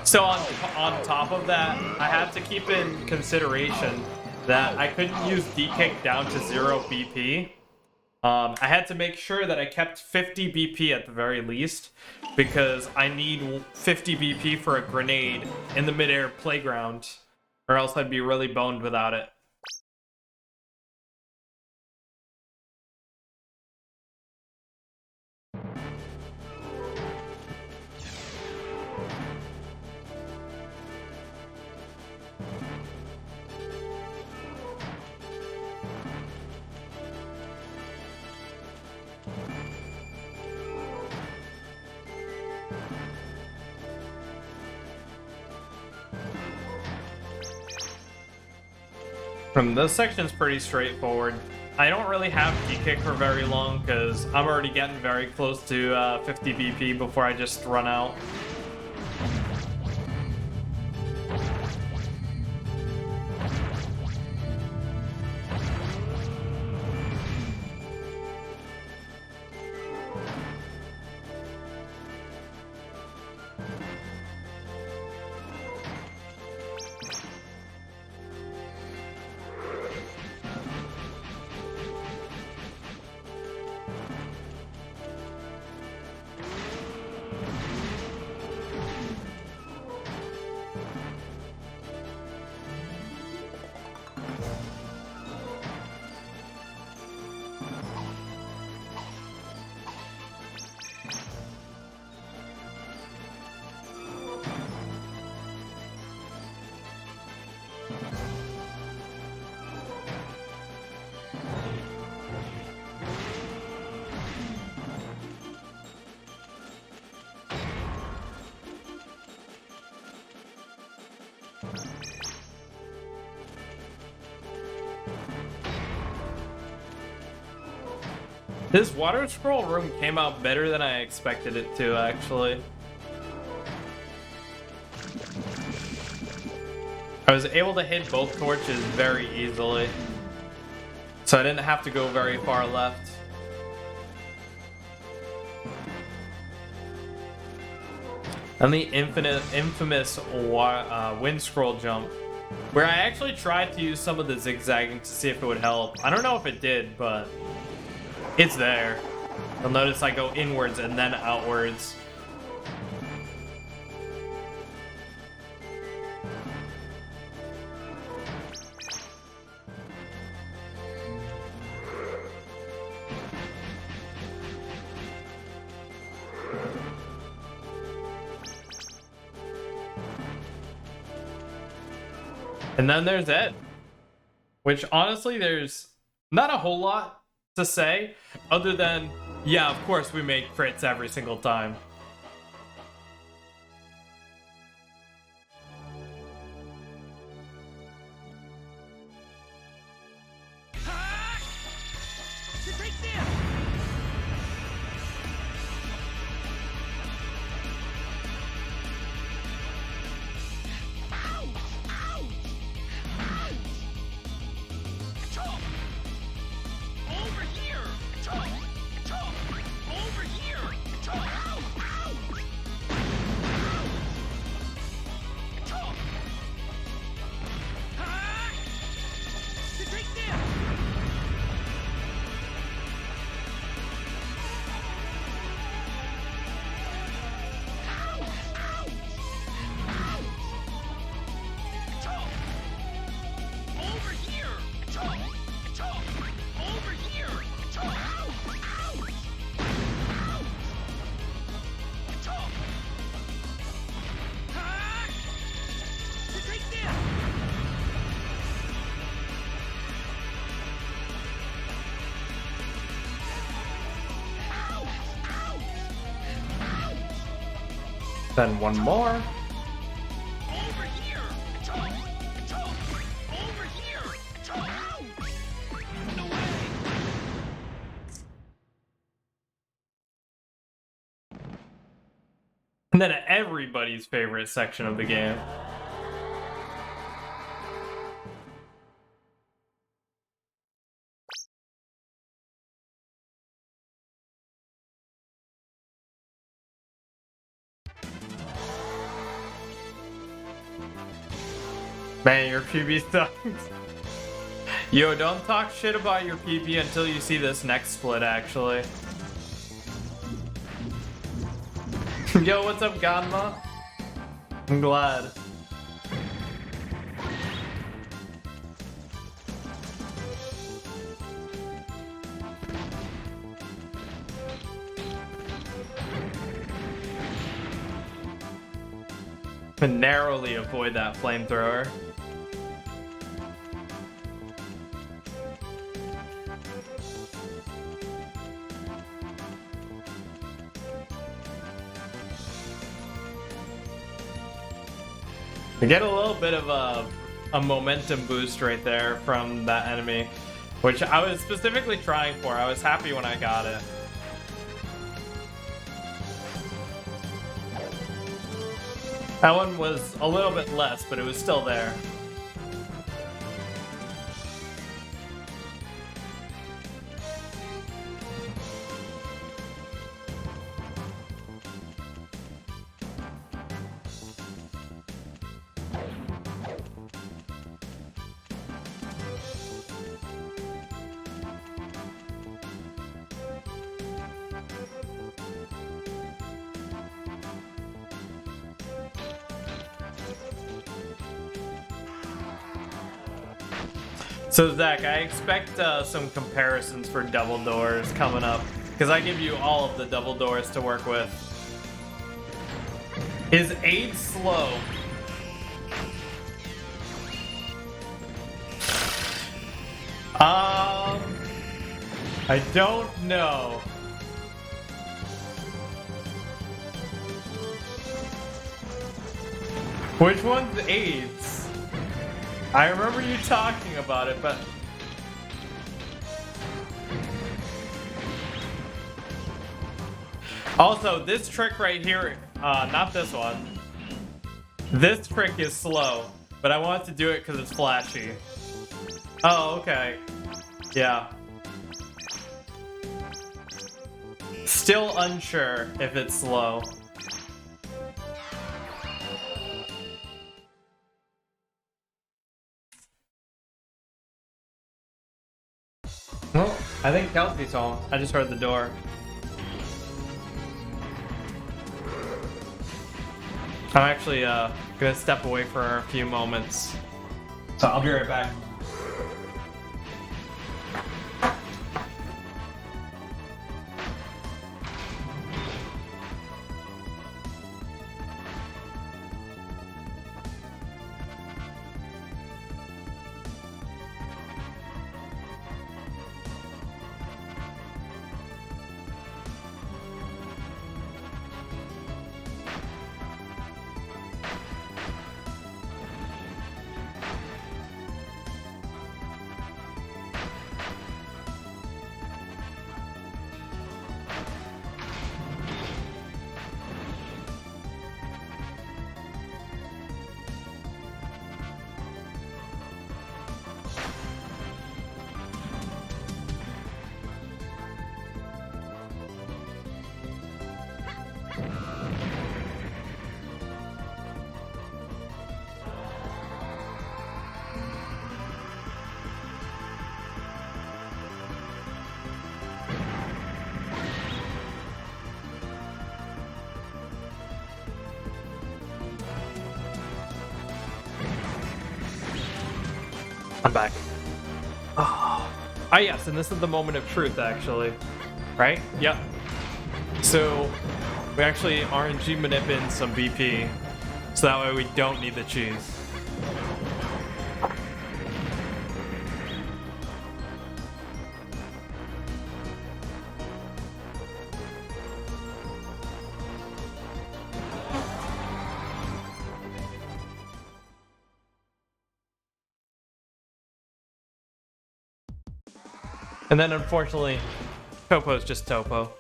So on top of that, I had to keep in consideration that I couldn't use D-kick down to 0 BP. I had to make sure that I kept 50 BP at the very least, because I need 50 BP for a grenade in the midair playground, or else I'd be really boned without it. This section's pretty straightforward. I don't really have D-kick for very long because I'm already getting very close to 50 BP before I just run out. This water scroll room came out better than I expected it to, actually. I was able to hit both torches very easily, so I didn't have to go very far left. And the infamous wind scroll jump, where I actually tried to use some of the zigzagging to see if it would help. I don't know if it did, but it's there. You'll notice I go inwards and then outwards. And then there's Ed, which honestly there's not a whole lot to say other than, yeah, of course we make crits every single time. Then one more. Over here! Over here! No way! And then everybody's favorite section of the game. Man, your PB sucks. Yo, don't talk shit about your PP until you see this next split, actually. Yo, what's up, Ganma? I'm glad. But narrowly avoid that flamethrower. I get a little bit of a momentum boost right there from that enemy, which I was specifically trying for. I was happy when I got it. That one was a little bit less, but it was still there. So Zach, I expect some comparisons for double doors coming up, because I give you all of the double doors to work with. Is aid slow? I don't know. Which one's AIDS? I remember you talking about it, but... Also, this trick right here, not this one. This trick is slow, but I want to do it because it's flashy. Oh, okay. Yeah. Still unsure if it's slow. Well, I think Kelsey's home. I just heard the door. I'm actually gonna step away for a few moments. So I'll be right back. I'm back. Oh. Ah, yes, and this is the moment of truth, actually. Right? Yep. So, we actually RNG manip in some BP, so that way we don't need the cheese. And then unfortunately, Topo's just Topo.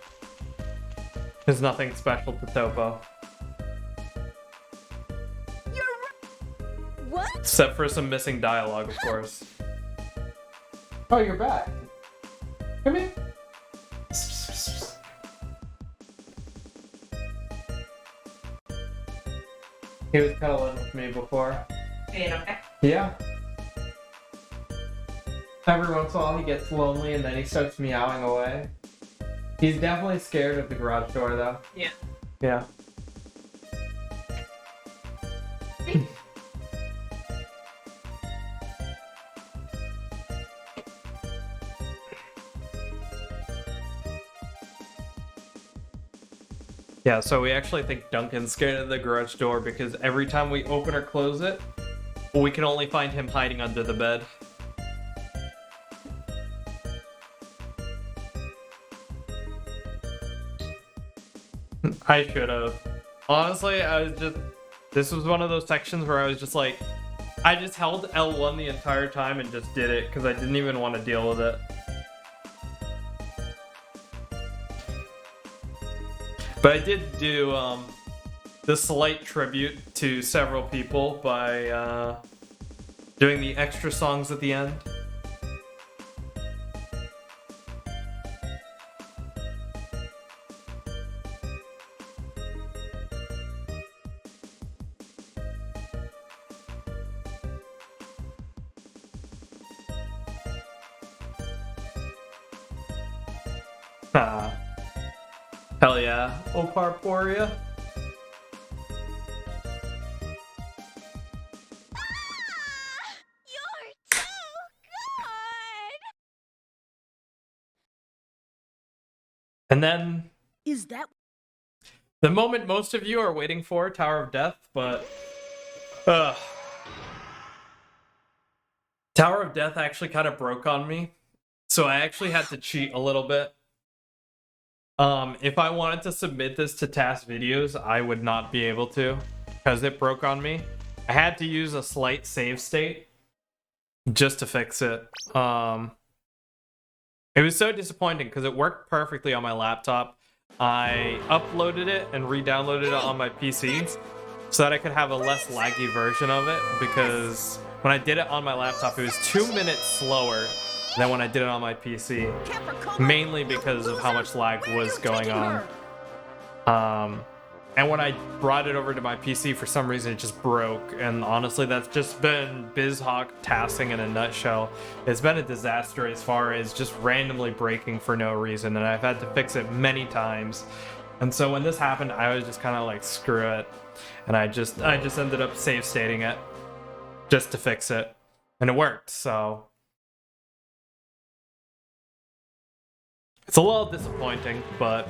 There's nothing special to Topo. You're right. What? Except for some missing dialogue, of course. Oh, you're back. Come here. He was cuddling with me before. Being okay. Yeah. Every once in a while he gets lonely and then he starts meowing away. He's definitely scared of the garage door though. Yeah. Yeah. Yeah, so we actually think Duncan's scared of the garage door because every time we open or close it, we can only find him hiding under the bed. I should have. Honestly, this was one of those sections where I was just like, I just held L1 the entire time and just did it because I didn't even want to deal with it. But I did do the slight tribute to several people by doing the extra songs at the end. Hell yeah, Oparporia. You're so good. And then Is that the moment most of you are waiting for, Tower of Death, but Tower of Death actually kind of broke on me, so I actually had to cheat a little bit. If I wanted to submit this to TAS videos, I would not be able to because it broke on me. I had to use a slight save state just to fix it. It was so disappointing because it worked perfectly on my laptop. I uploaded it and re-downloaded it on my PC so that I could have a less laggy version of it, because when I did it on my laptop, it was 2 minutes slower than when I did it on my PC, mainly because of how much lag was going on. And when I brought it over to my PC, for some reason it just broke, and honestly that's just been BizHawk tassing in a nutshell. It's been a disaster as far as just randomly breaking for no reason, and I've had to fix it many times. And so when this happened, I was just kind of like, screw it, and I just ended up save stating it just to fix it, and it worked. So it's a little disappointing, but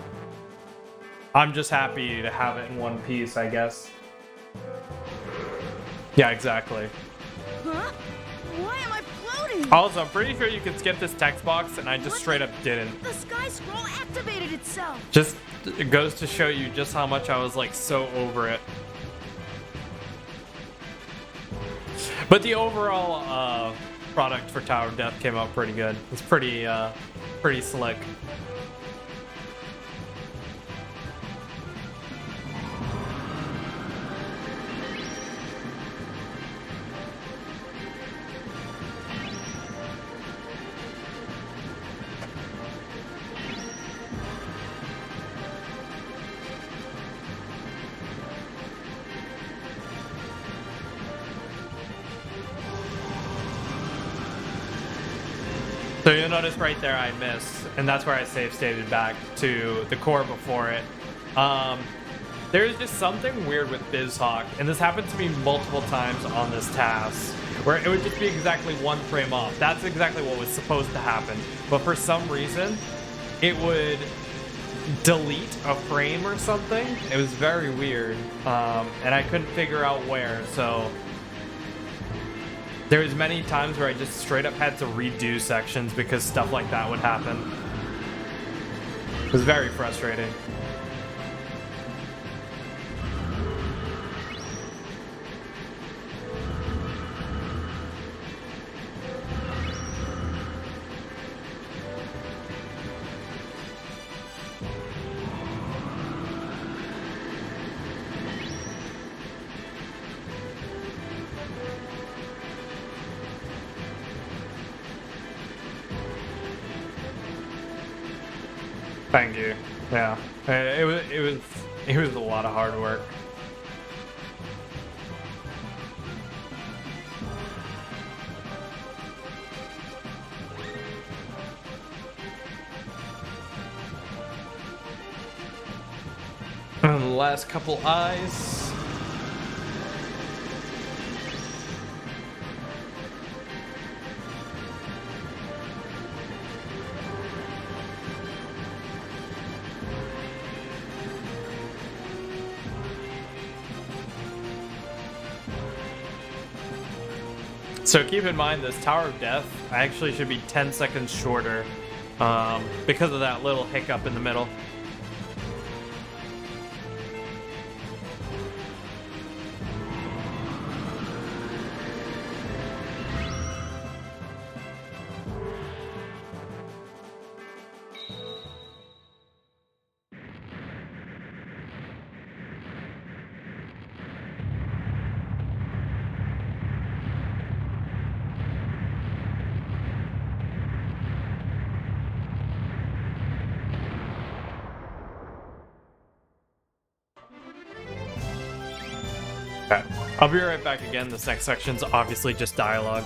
I'm just happy to have it in one piece, I guess. Yeah, exactly. Huh? Why am I floating? Also, I'm pretty sure you can skip this text box, and I just straight up didn't. The sky scroll activated itself. Just, it goes to show you just how much I was like so over it. But the overall product for Tower of Death came out pretty good. It's pretty slick. So you'll notice right there I missed, and that's where I save stated back to the core before it. There's just something weird with BizHawk, and this happened to me multiple times on this task, where it would just be exactly one frame off. That's exactly what was supposed to happen, but for some reason, it would delete a frame or something. It was very weird, and I couldn't figure out where, so there was many times where I just straight up had to redo sections because stuff like that would happen. It was very frustrating. Thank you. Yeah, it was a lot of hard work. And the last couple eyes. So keep in mind, this Tower of Death actually should be 10 seconds shorter because of that little hiccup in the middle. Okay. I'll be right back again. This next section's obviously just dialogue.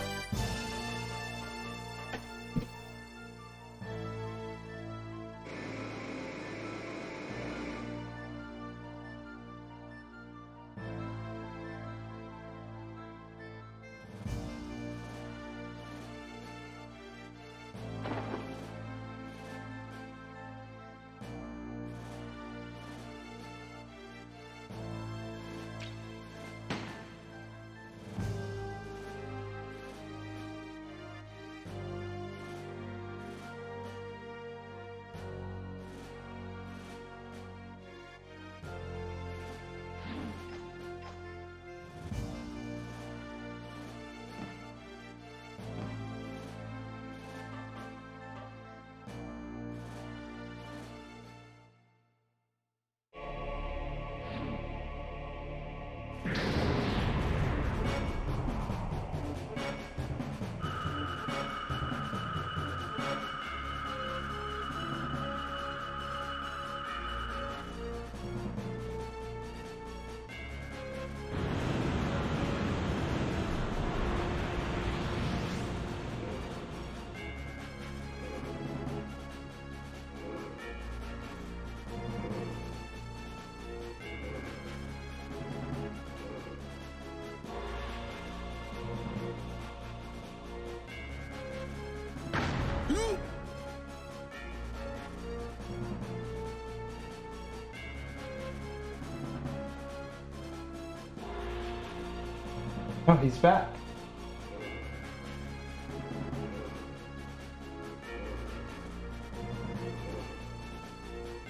Oh, he's back.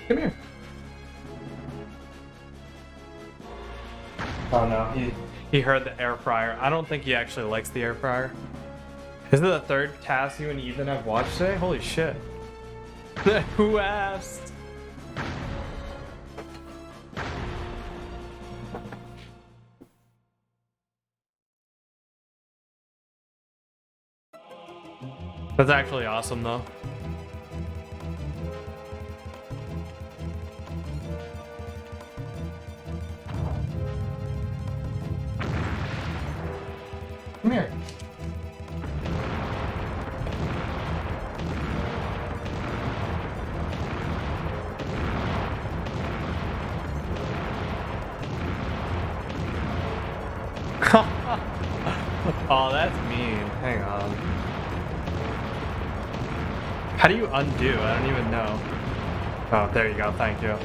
Come here. Oh no, he heard the air fryer. I don't think he actually likes the air fryer. Is it the third TAS you and Ethan have watched today? Holy shit. Who asked? That's actually awesome, though. Come here. Oh, that's mean. Hang on. How do you undo? I don't even know. Oh, there you go. Thank you.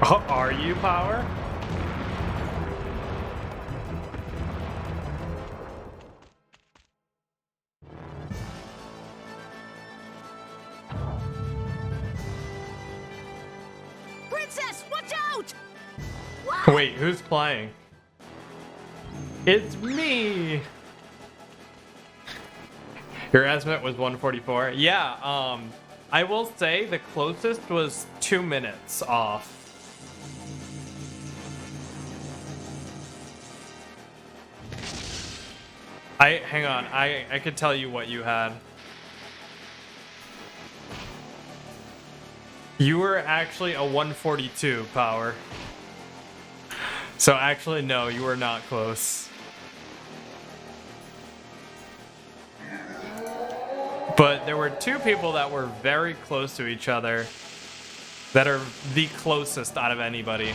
Oh, are you power? Princess, watch out! Wait, who's playing? It's me! Your estimate was 144? Yeah, I will say the closest was 2 minutes off. Hang on. I could tell you what you had. You were actually a 142 power. So actually, no, you were not close. But there were two people that were very close to each other that are the closest out of anybody.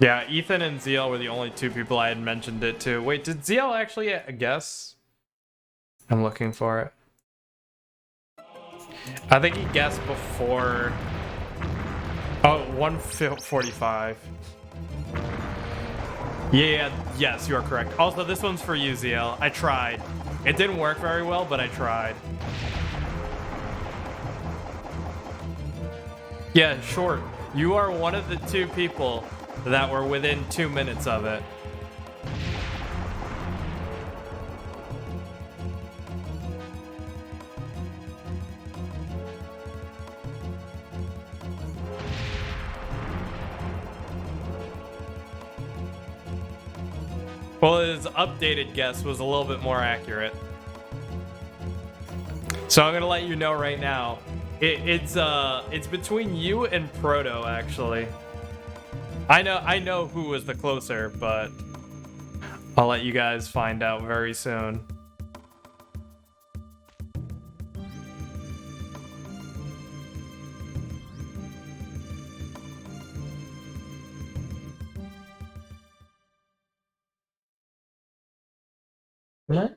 Yeah, Ethan and Zeal were the only two people I had mentioned it to. Wait, did Zeal actually guess? I'm looking for it. I think he guessed before. Oh, 145. Yeah, yes, you are correct. Also, this one's for you, Zeal. I tried. It didn't work very well, but I tried. Yeah, short. You are one of the two people that were within 2 minutes of it. Well, his updated guess was a little bit more accurate. So I'm gonna let you know right now. It's between you and Proto, actually. I know who was the closer, but I'll let you guys find out very soon. What?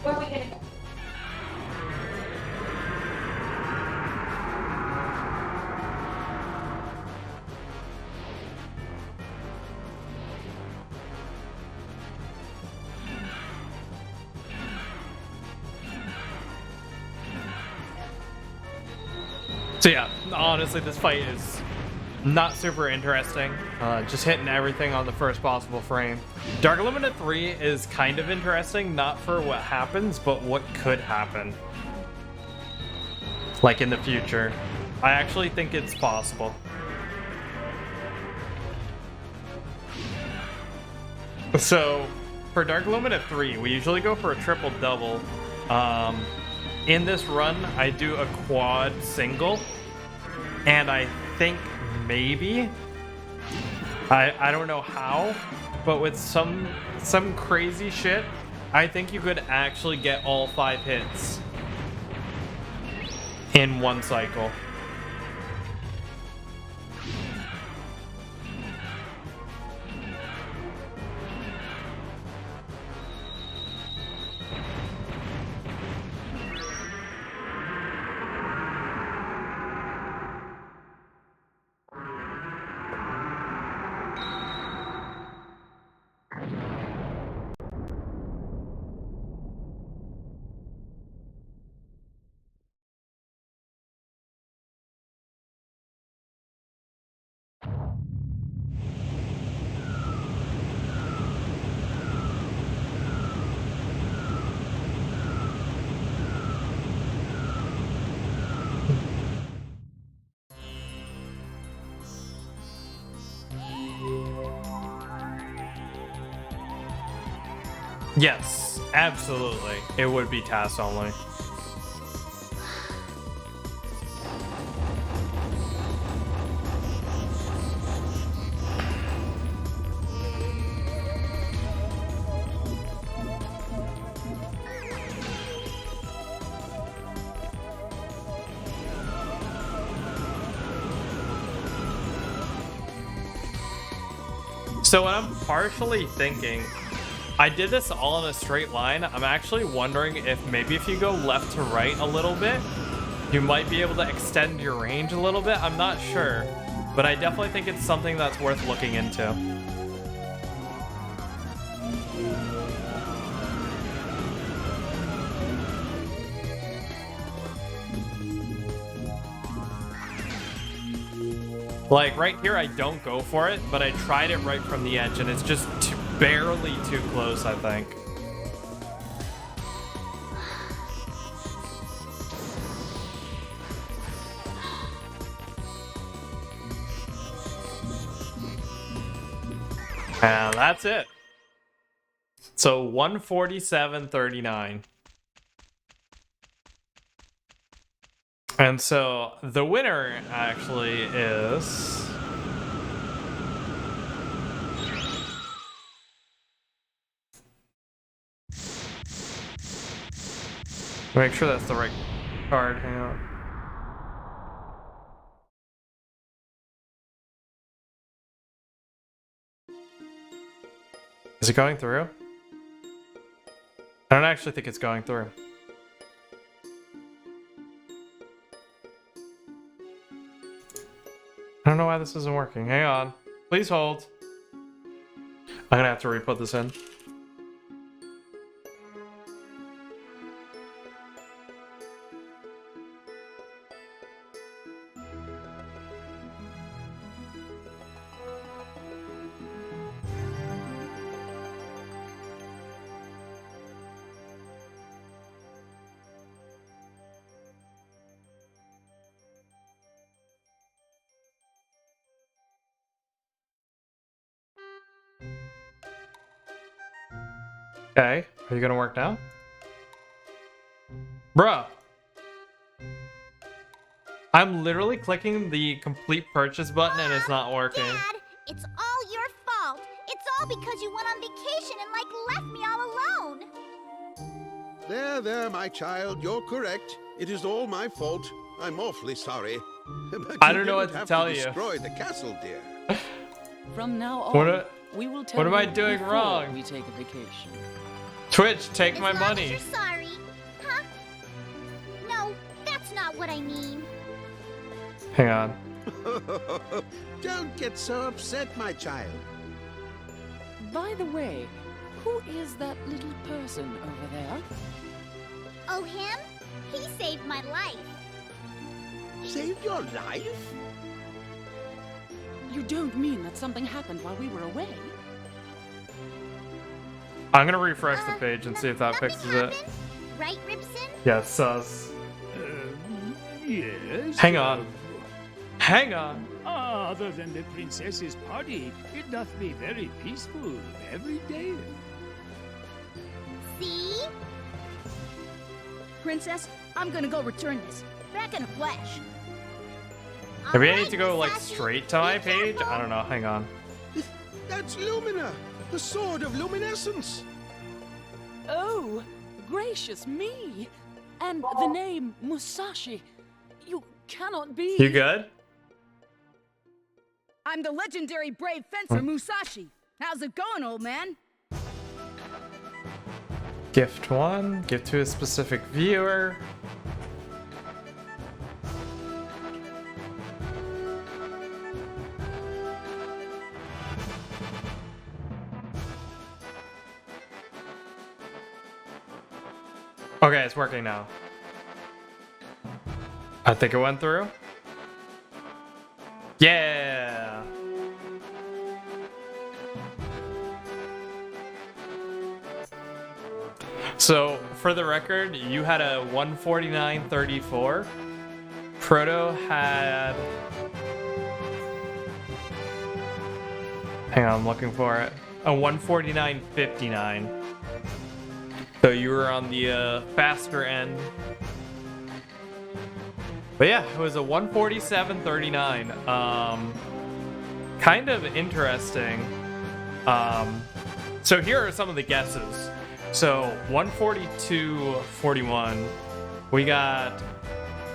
Where are we gonna go? So yeah, honestly, this fight is not super interesting. Just hitting everything on the first possible frame. Dark Illuminate 3 is kind of interesting, not for what happens, but what could happen. Like in the future. I actually think it's possible. So, for Dark Illuminate 3, we usually go for a triple double. In this run, I do a quad single, and I think maybe, I don't know how, but with some crazy shit, I think you could actually get all 5 hits in one cycle. Yes, absolutely. It would be TAS only. So what I'm partially thinking, I did this all in a straight line. I'm actually wondering if maybe if you go left to right a little bit, you might be able to extend your range a little bit. I'm not sure, but I definitely think it's something that's worth looking into. Like, right here, I don't go for it, but I tried it right from the edge, and it's just barely too close, I think. And that's it. So 147.39. And so the winner actually is make sure that's the right card. Hang on. Is it going through? I don't actually think it's going through. I don't know why this isn't working. Hang on. Please hold. I'm gonna have to re-put this in. Okay, are you gonna work now? Bruh! I'm literally clicking the complete purchase button and it's not working. Dad, it's all your fault. It's all because you went on vacation and, left me all alone. There, my child, you're correct. It is all my fault. I'm awfully sorry. But I don't know what to tell you. Destroy the castle, dear. From now on, we will tell what am I you doing before wrong? We take a vacation. Twitch, take As my long money. As you're sorry, huh? No, that's not what I mean. Hang on. Don't get so upset, my child. By the way, who is that little person over there? Oh, him? He saved my life. Saved your life? You don't mean that something happened while we were away? I'm gonna refresh the page and see if that Nothing fixes happened, it. right, Ribson? Yes, sus. Yes. Hang on. Hang on. Other than the princess's party, it doth be very peaceful every day. See? Princess, I'm gonna go return this. Back in a flash. Maybe I Alright, need to go, Musashi, straight to my be page? careful. I don't know. Hang on. That's Lumina, the sword of luminescence. Oh, gracious me! And the name Musashi. You cannot be. You good? I'm the legendary brave Fencer Musashi. How's it going, old man? Gift one. Give to a specific viewer. Okay, it's working now. I think it went through. Yeah. So, for the record, you had a 149.34. Proto had... Hang on, I'm looking for it. A 149.59. So you were on the faster end. But yeah, it was a 147.39. Kind of interesting. So here are some of the guesses. So 142.41. We got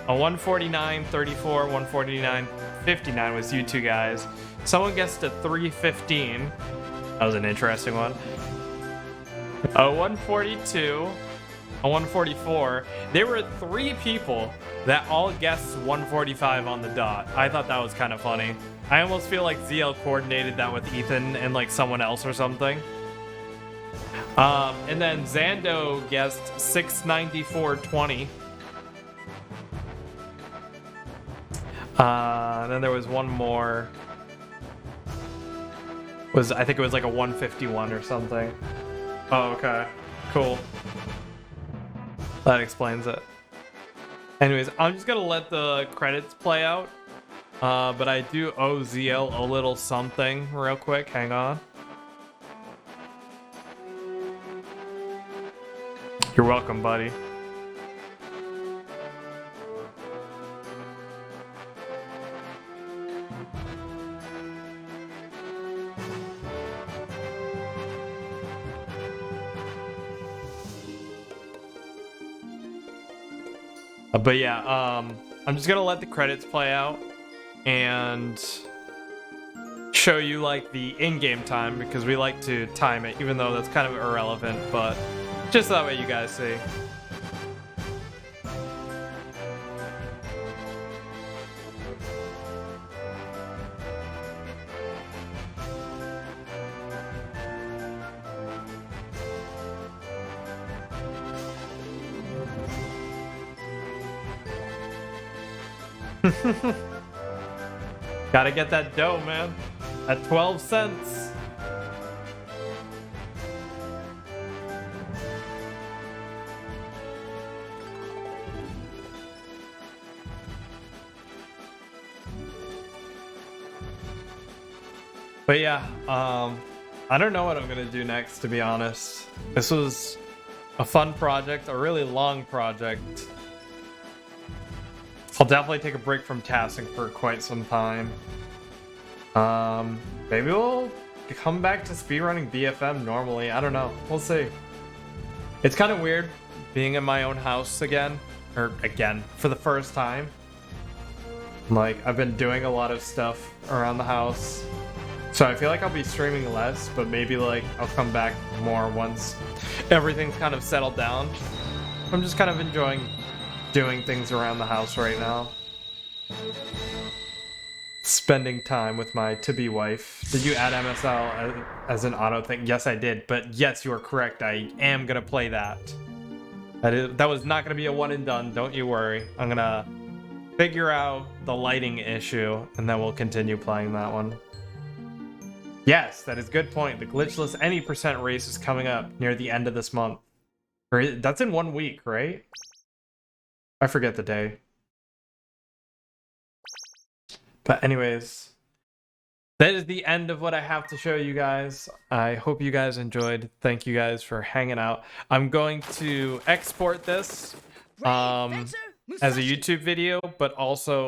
a 149.34, 149.59 was you two guys. Someone guessed a 315. That was an interesting one. A 142, a 144. There were 3 people that all guessed 145 on the dot. I thought that was kind of funny. I almost feel like ZL coordinated that with Ethan and someone else or something. And then Zando guessed 694.20. Then there was one more. I think it was like a 151 or something. Oh, okay. Cool. That explains it. Anyways, I'm just gonna let the credits play out. But I do owe ZL a little something real quick. Hang on. You're welcome, buddy. But yeah, I'm just gonna let the credits play out and show you like the in-game time because we like to time it, even though that's kind of irrelevant, but just that way you guys see. Gotta get that dough, man. At 12 cents. But yeah, I don't know what I'm gonna do next, to be honest. This was a fun project, a really long project. I'll definitely take a break from TASing for quite some time. Maybe we'll come back to speedrunning BFM normally. I don't know. We'll see. It's kind of weird being in my own house again. Or again, for the first time. Like, I've been doing a lot of stuff around the house. So I feel like I'll be streaming less, but maybe like I'll come back more once everything's kind of settled down. I'm just kind of enjoying doing things around the house right now. Spending time with my to-be wife. Did you add MSL as an auto thing? Yes, I did. But yes, you are correct. I am going to play that. That was not going to be a one and done. Don't you worry. I'm going to figure out the lighting issue, and then we'll continue playing that one. Yes, that is a good point. The glitchless any % race is coming up near the end of this month. That's in 1 week, right? I forget the day. But anyways, that is the end of what I have to show you guys. I hope you guys enjoyed. Thank you guys for hanging out. I'm going to export this as a YouTube video, but also